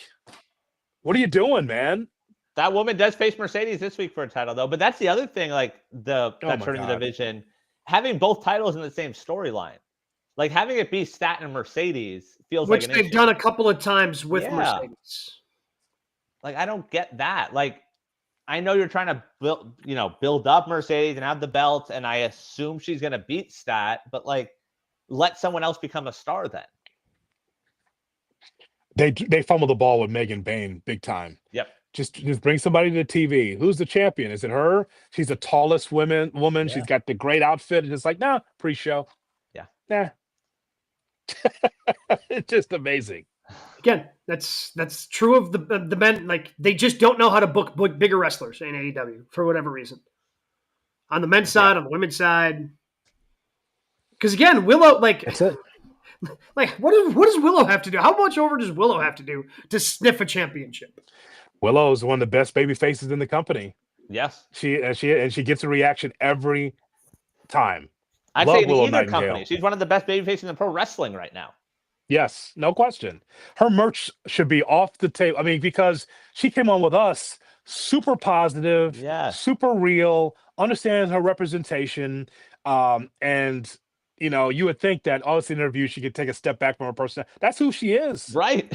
what are you doing, man? That woman does face Mercedes this week for a title, though. But that's the other thing, like that's hurting the division. Having both titles in the same storyline. Like having it be Stat and Mercedes feels like an they've issue. done a couple of times with Mercedes. Like, I don't get that. Like, I know you're trying to build up Mercedes and have the belt, and I assume she's gonna beat Stat, but like, let someone else become a star then. They fumble the ball with Megan Bain big time. Yep. Just bring somebody to TV. Who's the champion? Is it her? She's the tallest woman. Yeah. She's got the great outfit. It's like, nah, pre-show. Yeah. Nah. It's just amazing. Again, that's true of the men. Like, they just don't know how to book bigger wrestlers in AEW for whatever reason. On the men's side, on the women's side. Because again, Willow, like, that's it. Like, what does Willow have to do? How much over does Willow have to do to sniff a championship? Willow is one of the best baby faces in the company. Yes, she gets a reaction every time. I'd say in either company, she's one of the best baby faces in pro wrestling right now. Yes, no question. Her merch should be off the table. I mean, because she came on with us, super positive, super real, understands her representation, and you would think that all this interview she could take a step back from her person. That's who she is, right?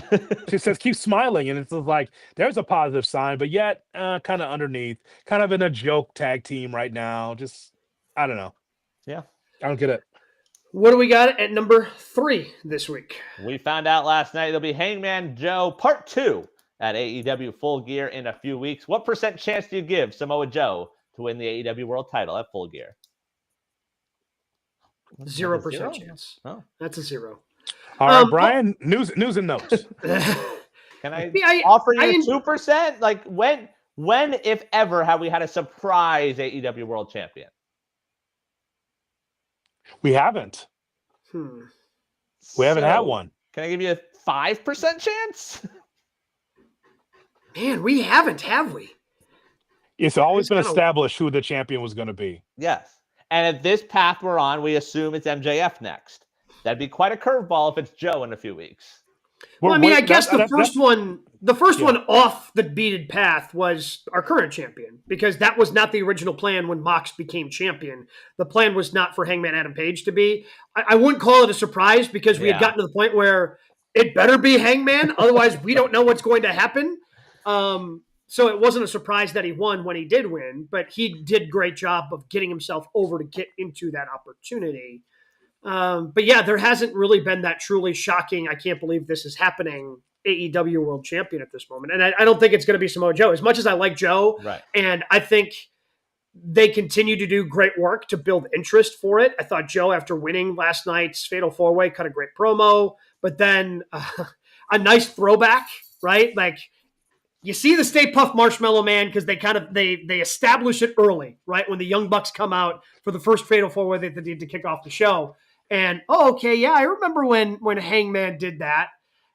She says, "Keep smiling," and it's like there's a positive sign, but yet kind of underneath, kind of in a joke tag team right now. Just I don't know. Yeah, I don't get it. What do we got at number 3 this week? We found out last night it'll be Hangman Joe Part 2 at AEW Full Gear in a few weeks. What % chance do you give Samoa Joe to win the AEW World Title at Full Gear? 0% chance. Oh, that's a 0. All right, Brian. News and notes. Can I offer you 2%? Like when, if ever, have we had a surprise AEW World Champion? We haven't. We haven't had one. Can I give you a 5% chance? Man, we haven't, have we? It's always been established who the champion was going to be. Yes. And at this path we're on, we assume it's MJF next. That'd be quite a curveball if it's Joe in a few weeks. Well, I mean, I guess the first one off the beaded path was our current champion, because that was not the original plan when Mox became champion. The plan was not for Hangman Adam Page to be. I wouldn't call it a surprise, because we had gotten to the point where it better be Hangman. Otherwise, we don't know what's going to happen. So it wasn't a surprise that he won when he did win, but he did a great job of getting himself over to get into that opportunity. But yeah, there hasn't really been that truly shocking, I can't believe this is happening, AEW World Champion at this moment. And I don't think it's going to be Samoa Joe. As much as I like Joe, and I think they continue to do great work to build interest for it. I thought Joe, after winning last night's Fatal 4-Way, cut a great promo, but then a nice throwback, right? Like, you see the Stay Puft Marshmallow Man, because they establish it early, right? When the Young Bucks come out for the first Fatal 4-Way they did to kick off the show. And, I remember when Hangman did that.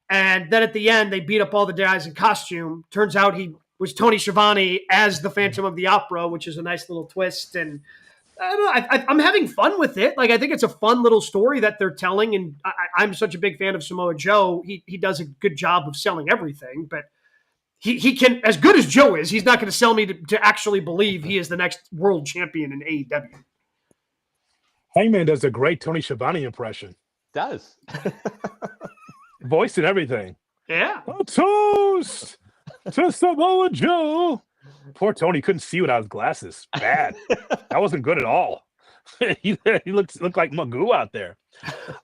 And then at the end, they beat up all the guys in costume. Turns out he was Tony Schiavone as the Phantom of the Opera, which is a nice little twist. And I don't know, I'm having fun with it. Like, I think it's a fun little story that they're telling. And I'm such a big fan of Samoa Joe. He does a good job of selling everything, but he can, as good as Joe is, he's not going to sell me to actually believe he is the next world champion in AEW. Hangman does a great Tony Schiavone impression. Does. Voice and everything. Yeah. A toast to Samoa Joe. Poor Tony couldn't see without his glasses. Bad. That wasn't good at all. he looked like Magoo out there.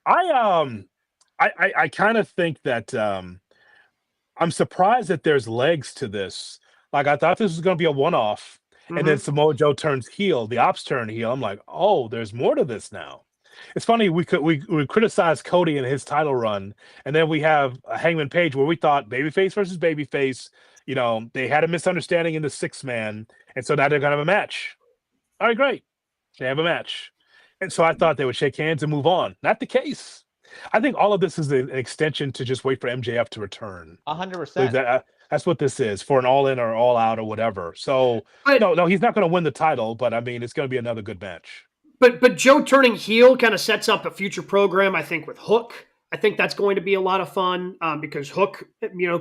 I kind of think that I'm surprised that there's legs to this. Like I thought this was going to be a one-off, and then Samoa Joe turns heel. The ops turn heel. I'm like, oh, there's more to this now. It's funny we criticize Cody and his title run, and then we have Hangman Page where we thought babyface versus babyface. You know, they had a misunderstanding in the 6-man, and so now they're gonna have a match. All right, great. They have a match, and so I thought they would shake hands and move on. Not the case. I think all of this is an extension to just wait for MJF to return. 100%. That's what this is, for an all-in or all-out or whatever. So no, he's not going to win the title, but I mean, it's going to be another good match. But Joe turning heel kind of sets up a future program, I think, with Hook. I think that's going to be a lot of fun because Hook,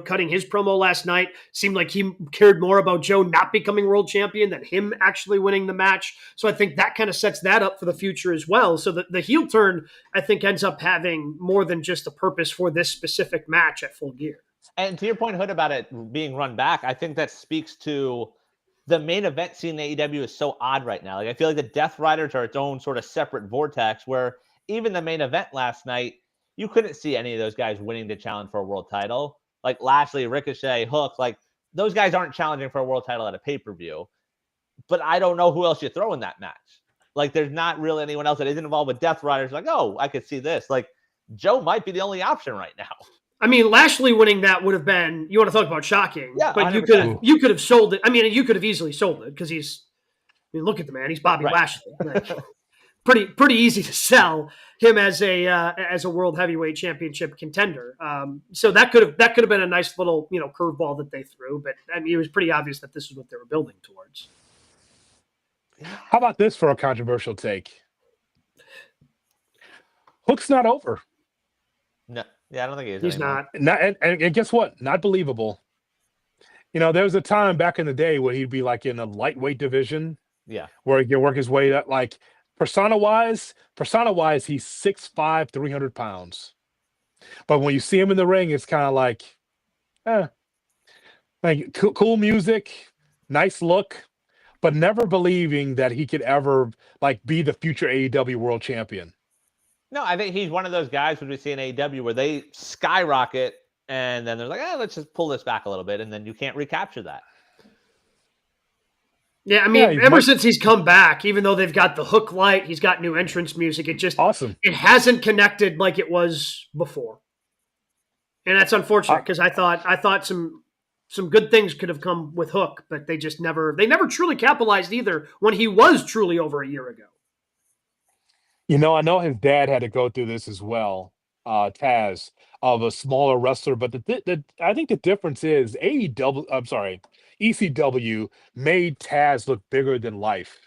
cutting his promo last night, seemed like he cared more about Joe not becoming world champion than him actually winning the match. So I think that kind of sets that up for the future as well. So the heel turn, I think, ends up having more than just a purpose for this specific match at Full Gear. And to your point, Hood, about it being run back, I think that speaks to the main event scene in AEW is so odd right now. Like I feel like the Death Riders are its own sort of separate vortex where even the main event last night, you couldn't see any of those guys winning to challenge for a world title. Like Lashley, Ricochet, Hook, like those guys aren't challenging for a world title at a pay-per-view. But I don't know who else you throw in that match. Like there's not really anyone else that isn't involved with Death Riders. Like, oh, I could see this. Like Joe might be the only option right now. I mean, Lashley winning that would have been, you want to talk about shocking, yeah, but 100%. you could have sold it. I mean, you could have easily sold it because look at the man. He's Bobby Lashley. Like, pretty easy to sell him as a world heavyweight championship contender. So that could have been a nice little, curveball that they threw, but I mean, it was pretty obvious that this is what they were building towards. How about this for a controversial take? Hook's not over. No. Yeah, I don't think he is. He's anymore. not. And guess what? Not believable. There was a time back in the day where he'd be like in a lightweight division. Yeah. Where he could work his way up. Like persona-wise, he's 6'5", 300 pounds. But when you see him in the ring, it's kind of like, like cool music, nice look, but never believing that he could ever like be the future AEW world champion. No, I think he's one of those guys when we see in AEW where they skyrocket and then they're like, let's just pull this back a little bit, and then you can't recapture that. Yeah, I mean, ever since he's come back, even though they've got the Hook light, he's got new entrance music, it just awesome. It hasn't connected like it was before. And that's unfortunate because I thought some good things could have come with Hook, but they never truly capitalized either when he was truly over a year ago. I know his dad had to go through this as well, Taz, of a smaller wrestler. But I think the difference is ECW made Taz look bigger than life.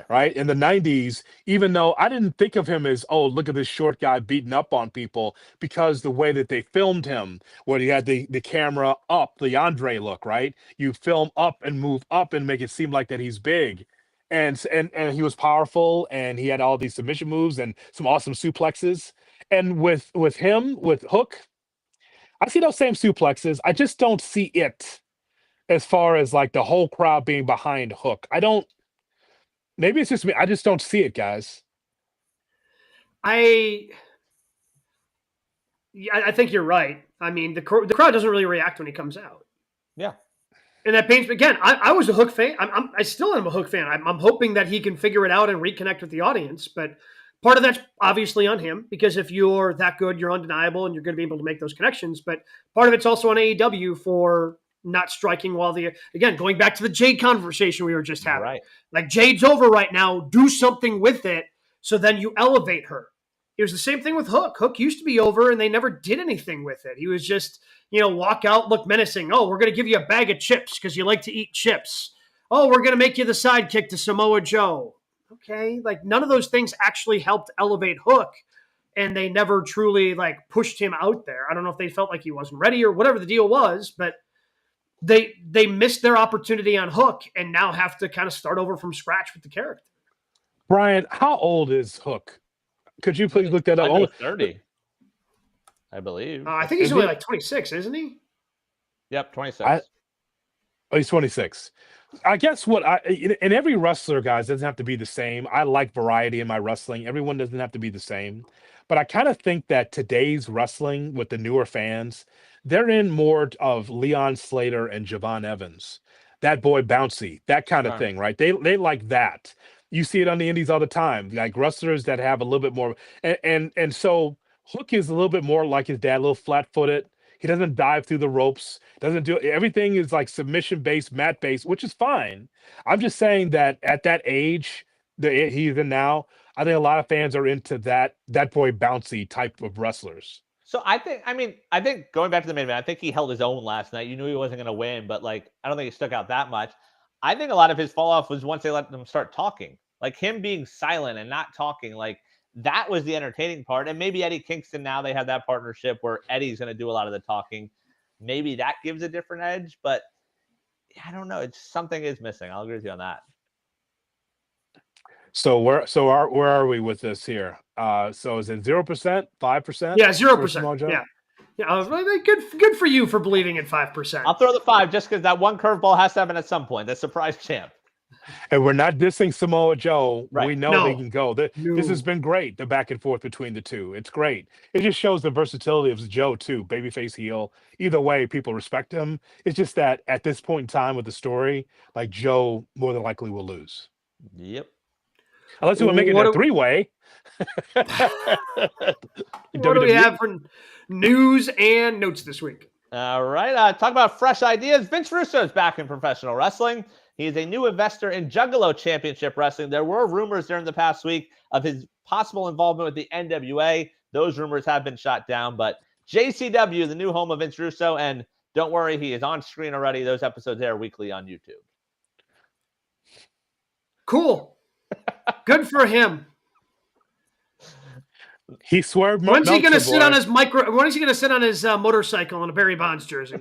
Right. In the 90s, even though I didn't think of him as, oh, look at this short guy beating up on people, because the way that they filmed him, where he had the camera up, the Andre look, right? You film up and move up and make it seem like that he's big. And he was powerful, and he had all these submission moves and some awesome suplexes. And with Hook, I see those same suplexes. I just don't see it as far as like the whole crowd being behind Hook. Maybe it's just me. I just don't see it, guys. I think you're right. I mean, the crowd doesn't really react when he comes out. Yeah. And that pains me. Again, I was a Hook fan. I still am a Hook fan. I'm hoping that he can figure it out and reconnect with the audience. But part of that's obviously on him, because if you're that good, you're undeniable and you're going to be able to make those connections. But part of it's also on AEW for not striking while going back to the Jade conversation we were just having. Right. Like, Jade's over right now. Do something with it so then you elevate her. It was the same thing with Hook. Hook used to be over and they never did anything with it. He was just, walk out, look menacing. Oh, we're going to give you a bag of chips because you like to eat chips. Oh, we're going to make you the sidekick to Samoa Joe. Okay. Like, none of those things actually helped elevate Hook, and they never truly like pushed him out there. I don't know if they felt like he wasn't ready or whatever the deal was, but they missed their opportunity on Hook and now have to kind of start over from scratch with the character. Brian, how old is Hook? Could you please look that up? 30, I believe. I think he's only like 26, isn't he? Yep, 26. Oh, he's 26. I guess and every wrestler, guys, doesn't have to be the same. I like variety in my wrestling. Everyone doesn't have to be the same. But I kind of think that today's wrestling with the newer fans, they're in more of Leon Slater and Javon Evans, that boy bouncy, that kind of Right. thing, right? They like that. You see it on the indies all the time, like wrestlers that have a little bit more, and so Hook is a little bit more like his dad, a little flat-footed. He doesn't dive through the ropes, doesn't do everything is like submission based, mat based, which is fine. I'm just saying that at that age that he's in now, I think a lot of fans are into that boy bouncy type of wrestlers. So I think going back to the main event, I think he held his own last night. You knew he wasn't going to win, but like, I don't think he stuck out that much. I think a lot of his fall off was once they let them start talking, like him being silent and not talking. Like that was the entertaining part. And maybe Eddie Kingston, now they have that partnership where Eddie's going to do a lot of the talking. Maybe that gives a different edge, but I don't know. It's something is missing. I'll agree with you on that. So where are we with this here? So is it 0%, 5%? Yeah, 0%. Yeah. Good for you for believing in 5%. I'll throw the 5 just because that one curveball has to happen at some point. That surprise champ. And we're not dissing Samoa Joe. Right. We know they can go. This has been great, the back and forth between the two. It's great. It just shows the versatility of Joe, too. Babyface, heel. Either way, people respect him. It's just that at this point in time with the story, like Joe more than likely will lose. Yep. Unless we make it a three-way. What do we have for news and notes this week? All right. Talk about fresh ideas. Vince Russo is back in professional wrestling. He is a new investor in Juggalo Championship Wrestling. There were rumors during the past week of his possible involvement with the NWA. Those rumors have been shot down, but JCW, the new home of Vince Russo, and don't worry, he is on screen already. Those episodes air weekly on YouTube. Cool. Good for him. He swerved. When's he going to sit on his When is he going to sit on his motorcycle in a Barry Bonds jersey?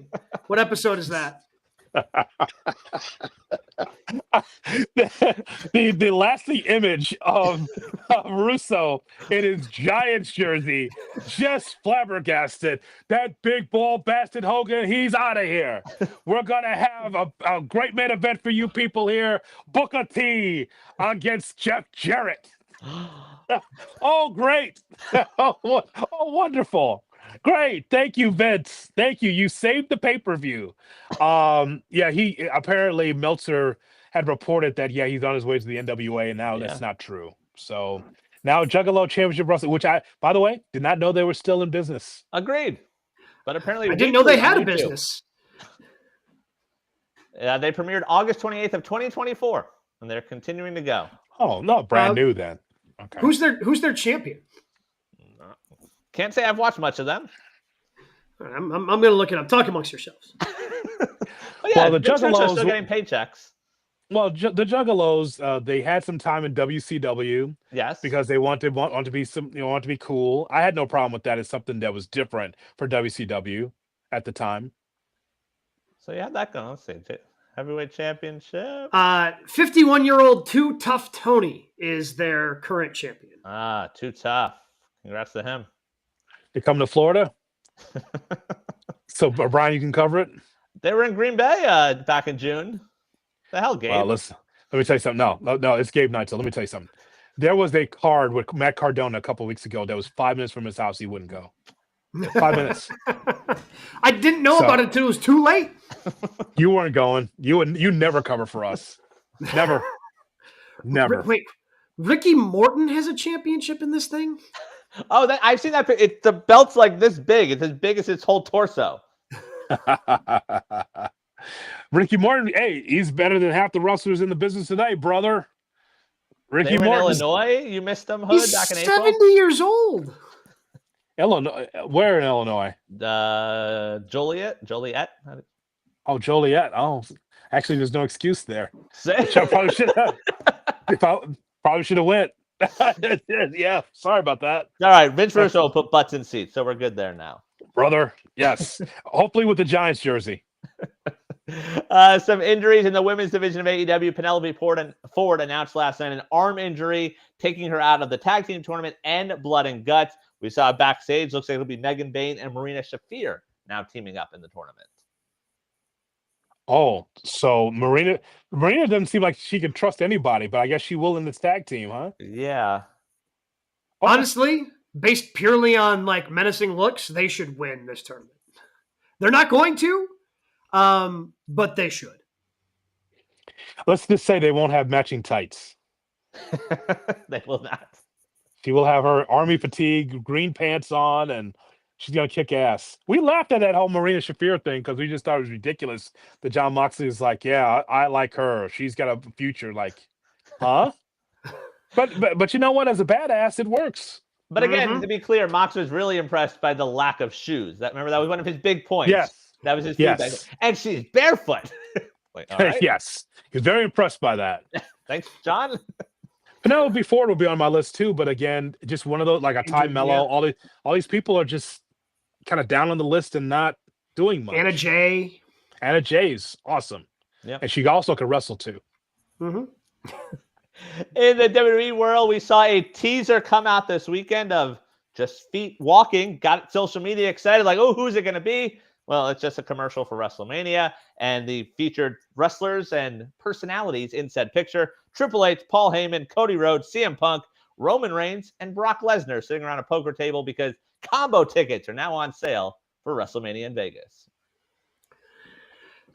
What episode is that? the lasting image of Russo in his Giants jersey, just flabbergasted. That big ball bastard Hogan, he's out of here. We're gonna have a great main event for you people here. Booker T against Jeff Jarrett. Oh, great. Oh, wonderful. Great. Thank you, Vince. Thank you. You saved the pay-per-view. He apparently Meltzer had reported that, he's on his way to the NWA, and now that's not true. So now Juggalo Championship Wrestling, which I, by the way, did not know they were still in business. Agreed. But apparently I didn't know they had a business. They premiered August 28th of 2024, and they're continuing to go. Oh, no, brand new then. Okay. Who's their champion? Can't say I've watched much of them. I'm going to look it up. Talk amongst yourselves. Well, the Juggalos still getting paychecks. Well, the Juggalos, they had some time in WCW. Yes, because they want to be cool. I had no problem with that. It's something that was different for WCW at the time. So you had that going. Let's see. Heavyweight Championship. 51-year-old Too Tough Tony is their current champion. Too Tough. Congrats to him. They come to Florida. So, Brian, you can cover it. They were in Green Bay back in June. The hell, Gabe? Let me tell you something. No, it's Gabe Knight. So let me tell you something. There was a card with Matt Cardona a couple of weeks ago that was 5 minutes from his house. He wouldn't go. 5 minutes. I didn't know about it until it was too late. You weren't going. You never cover for us. Never. Never. Wait, Ricky Morton has a championship in this thing? Oh, I've seen that. The belt's like this big. It's as big as his whole torso. Ricky Morton, hey, he's better than half the wrestlers in the business today, brother. Ricky Morton, Illinois. You missed them, Hood, he's back in April. 70 years old. Illinois, where in Illinois? Joliet. Oh, Joliet. Oh, actually, there's no excuse there. Which I probably should have. Probably should have went. Yeah, sorry about that. All right, Vince Russo will put butts in seats, so we're good there now, brother. Yes, hopefully with the Giants jersey. Some injuries in the women's division of AEW. Penelope Ford announced last night an arm injury, taking her out of the tag team tournament and Blood and Guts. We saw backstage. Looks like it'll be Megan Bain and Marina Shafir now teaming up in the tournament. Oh, so Marina doesn't seem like she can trust anybody, but I guess she will in this tag team, huh? Yeah. Okay. Honestly, based purely on like menacing looks, they should win this tournament. They're not going to, but they should. Let's just say they won't have matching tights. They will not. She will have her army fatigue, green pants on, and she's gonna kick ass. We laughed at that whole Marina Shafir thing because we just thought it was ridiculous that John Moxley is like, yeah, I like her. She's got a future. Like, huh? But you know what? As a badass, it works. But again, to be clear, Mox was really impressed by the lack of shoes. That was one of his big points. Yes. That was his feedback. And she's barefoot. Like, all right. Yes. He's very impressed by that. Thanks, John. Penelope Ford will be on my list too, but again, just one of those, like a Ty Mello. Yeah. All these people are just kind of down on the list and not doing much. Anna Jay's awesome. Yeah. And she also can wrestle too. Mm-hmm. In the WWE world, we saw a teaser come out this weekend of just feet walking. Got social media excited, like, oh, who's it going to be? Well, it's just a commercial for WrestleMania, and the featured wrestlers and personalities in said picture: Triple H, Paul Heyman, Cody Rhodes, CM Punk, Roman Reigns, and Brock Lesnar sitting around a poker table because combo tickets are now on sale for WrestleMania in Vegas.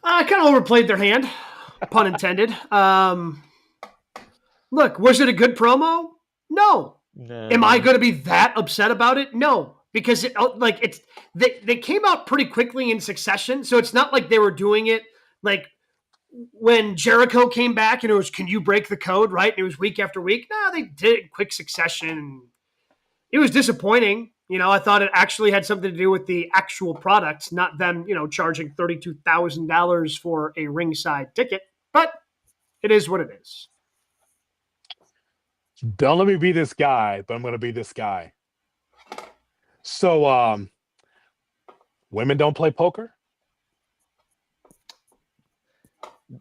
Kind of overplayed their hand, pun intended. Look, was it a good promo? No. Am I going to be that upset about it? No, because they came out pretty quickly in succession, so it's not like they were doing it like when Jericho came back and it was, can you break the code, right? It was week after week. No, they did it in quick succession. It was disappointing. I thought it actually had something to do with the actual products, not them, charging $32,000 for a ringside ticket. But it is what it is. Don't let me be this guy, but I'm going to be this guy. So, women don't play poker?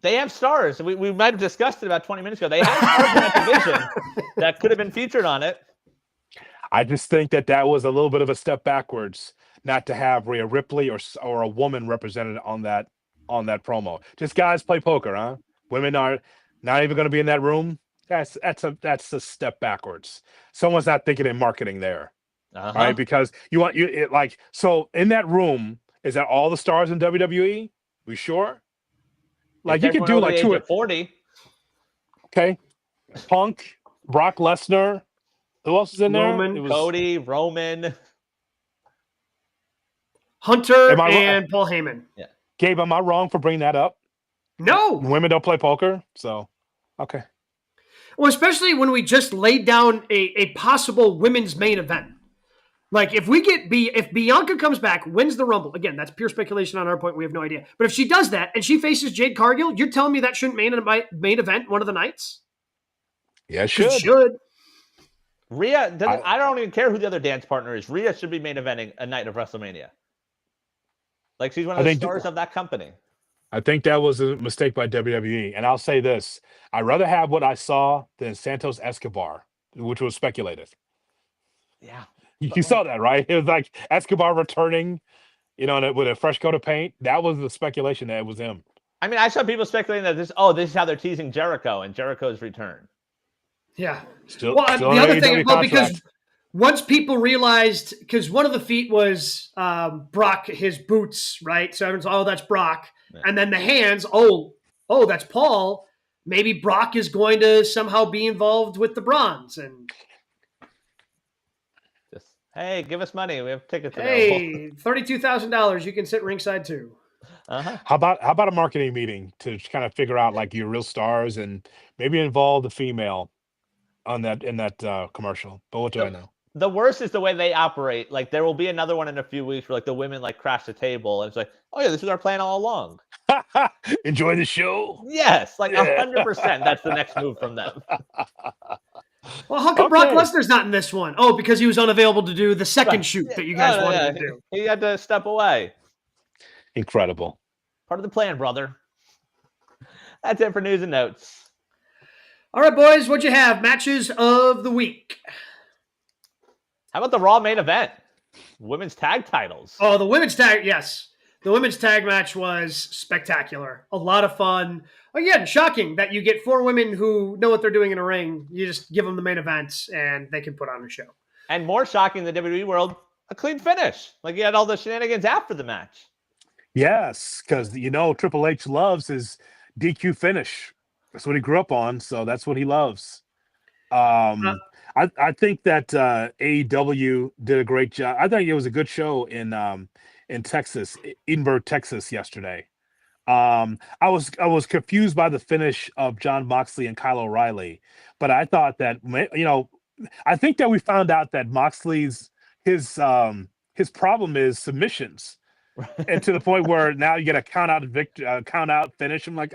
They have stars. We might have discussed it about 20 minutes ago. They have stars in that division that could have been featured on it. I just think that was a little bit of a step backwards not to have Rhea Ripley or a woman represented on that promo. Just guys play poker, huh? Women are not even going to be in that room. That's a step backwards. Someone's not thinking in marketing there, right? Because so in that room, is that all the stars in WWE? We sure? Like you could do like 2 or 40. Okay, Punk, Brock Lesnar. Who else is in there? Cody, Roman, Hunter, and Paul Heyman. Yeah. Gabe, am I wrong for bringing that up? No, women don't play poker, so okay. Well, especially when we just laid down a possible women's main event. Like if Bianca comes back, wins the Rumble, again, that's pure speculation on our point. We have no idea. But if she does that and she faces Jade Cargill, you're telling me that shouldn't main event one of the nights? Yeah, it should. It should. Rhea, I don't even care who the other dance partner is. Rhea should be main eventing a night of WrestleMania. Like she's one of the stars of that company. I think that was a mistake by WWE. And I'll say this. I'd rather have what I saw than Santos Escobar, which was speculated. Yeah. You saw that, right? It was like Escobar returning, with a fresh coat of paint. That was the speculation that it was him. I mean, I saw people speculating that this is how they're teasing Jericho and Jericho's return. Yeah. Still the other thing, because once people realized, because one of the feet was Brock, his boots, right? So everyone's, that's Brock. Yeah. And then the hands, that's Paul. Maybe Brock is going to somehow be involved with the bronze. And just, hey, give us money. We have tickets available. Hey, $32,000. You can sit ringside too. How about a marketing meeting to kind of figure out like your real stars and maybe involve the female in that commercial? But what do I know? The worst is the way they operate. Like there will be another one in a few weeks where like the women like crash the table and it's like, oh yeah, this was our plan all along. Enjoy the show. Yes, like 100%. That's the next move from them. Well, how come Brock Lesnar's not in this one? Oh, because he was unavailable to do the second shoot that you guys wanted to do. He had to step away. Incredible. Part of the plan, brother. That's it for news and notes. All right, boys, what'd you have? Matches of the week. How about the Raw main event? Women's tag titles. Oh, the women's tag, yes. The women's tag match was spectacular. A lot of fun. Again, shocking that you get 4 women who know what they're doing in a ring. You just give them the main events and they can put on a show. And more shocking than WWE world, a clean finish. Like you had all the shenanigans after the match. Yes, because Triple H loves his DQ finish. That's what he grew up on, so that's what he loves. I think that AEW did a great job. I think it was a good show in Texas, Edinburgh, Texas yesterday. I was confused by the finish of Jon Moxley and Kyle O'Reilly, but I thought that I think that we found out that Moxley's his problem is submissions, and to the point where now you get a count out finish. I'm like,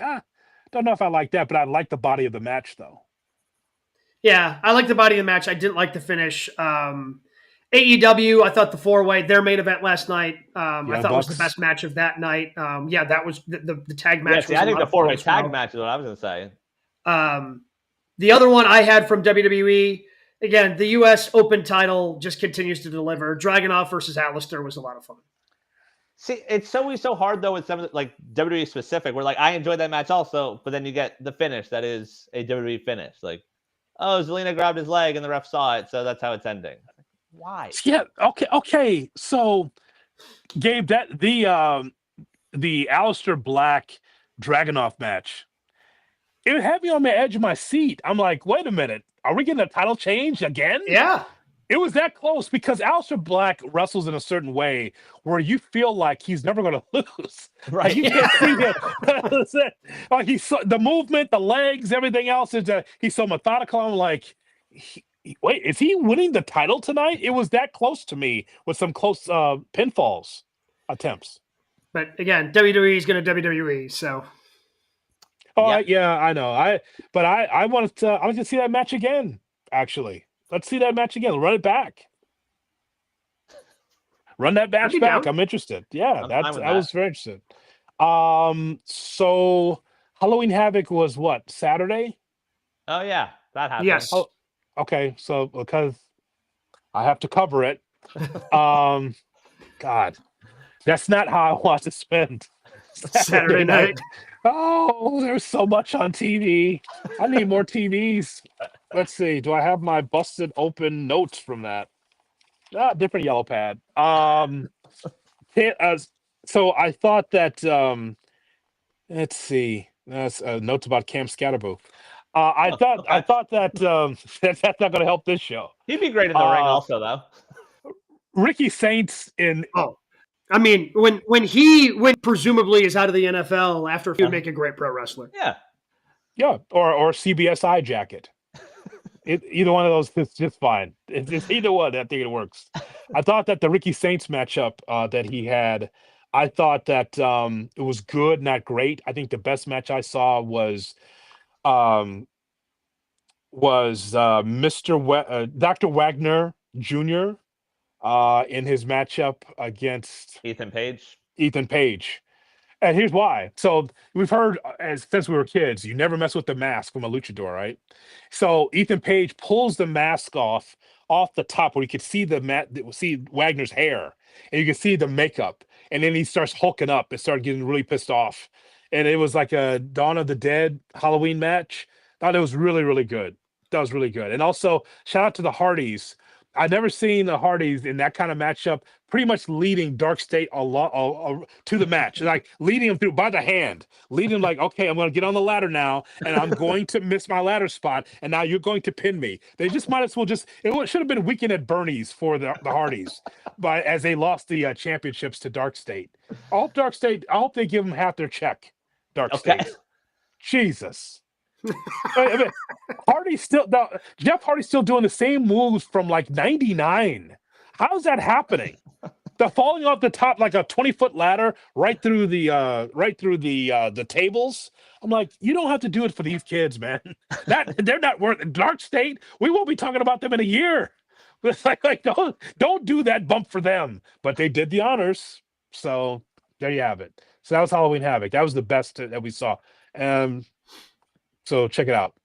don't know if I like that, but I like the body of the match though. Yeah, I like the body of the match. I didn't like the finish. AEW, I thought the 4-way, their main event last night, I thought was the best match of that night. That was the tag match. I think the 4-way tag match is what I was going to say. The other one I had from WWE, again, the U.S. Open title just continues to deliver. Dragunov versus Alistair was a lot of fun. See, it's always so hard though with some like WWE specific. Where like I enjoyed that match also, but then you get the finish that is a WWE finish. Like, oh, Zelina grabbed his leg and the ref saw it, so that's how it's ending. Why? Yeah. Okay. So, Gabe, that the Aleister Black Dragunov match, it had me on the edge of my seat. I'm like, wait a minute, are we getting a title change again? Yeah. It was that close because Aleister Black wrestles in a certain way where you feel like he's never going to lose. Right. You can't see him. He's so, the movement, the legs, everything else is he's so methodical. I'm like, wait, is he winning the title tonight? It was that close to me with some close pinfalls attempts. But again, WWE is going to WWE, so. Oh yeah, I know. I wanted to see that match again. Actually, let's see that match again. Run it back. Run that match back. Down. I'm interested. Yeah, I was very interested. So Halloween Havoc was what, Saturday? Oh yeah, that happened. Yes. Oh, okay, so because I have to cover it. God, that's not how I want to spend Saturday night. Oh, there's so much on TV. I need more TVs. Let's see. Do I have my busted open notes from that? Different yellow pad. So I thought that. Let's see. That's notes about Cam Scatterboo. I thought that that's not going to help this show. He'd be great in the ring, also though. Ricky Saints in. Oh, I mean, when presumably is out of the NFL after he would make a great pro wrestler. Yeah, or CBS eye jacket. Either one of those is just fine. It's either one. I think it works. I thought that the Ricky Saints matchup that he had, I thought that it was good, not great. I think the best match I saw was Dr. Wagner Jr. In his matchup against Ethan Page. And here's why. So we've heard since we were kids, you never mess with the mask from a luchador, right? So Ethan Page pulls the mask off the top where you could see see Wagner's hair and you can see the makeup. And then he starts hulking up and started getting really pissed off. And it was like a Dawn of the Dead Halloween match. Thought it was really, really good. That was really good. And also shout out to the Hardys. I've never seen the Hardys in that kind of matchup, pretty much leading Dark State a lot to the match, like leading him through by the hand, leading like, okay, I'm going to get on the ladder now, and I'm going to miss my ladder spot, and now you're going to pin me. They just might as well it should have been Weekend at Bernie's for the Hardys, as they lost the championships to Dark State. I hope they give them half their check, Dark State. Jesus. I mean, Jeff Hardy's still doing the same moves from like '99. How's that happening? The falling off the top like a 20-foot ladder right through the tables. I'm like, you don't have to do it for these kids, man. They're not worth Dark State. We won't be talking about them in a year. It's like don't do that bump for them. But they did the honors. So there you have it. So that was Halloween Havoc. That was the best that we saw. So check it out.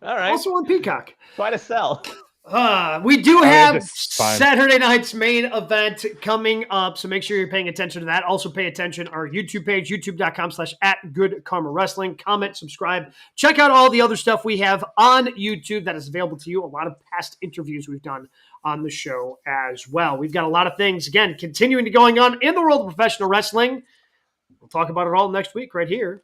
All right. Also on Peacock. Quite a sell. We do have it's fine. Saturday night's main event coming up, so make sure you're paying attention to that. Also pay attention to our YouTube page, youtube.com/@GoodKarmaWrestling. Comment, subscribe. Check out all the other stuff we have on YouTube that is available to you. A lot of past interviews we've done on the show as well. We've got a lot of things, again, continuing to going on in the world of professional wrestling. We'll talk about it all next week right here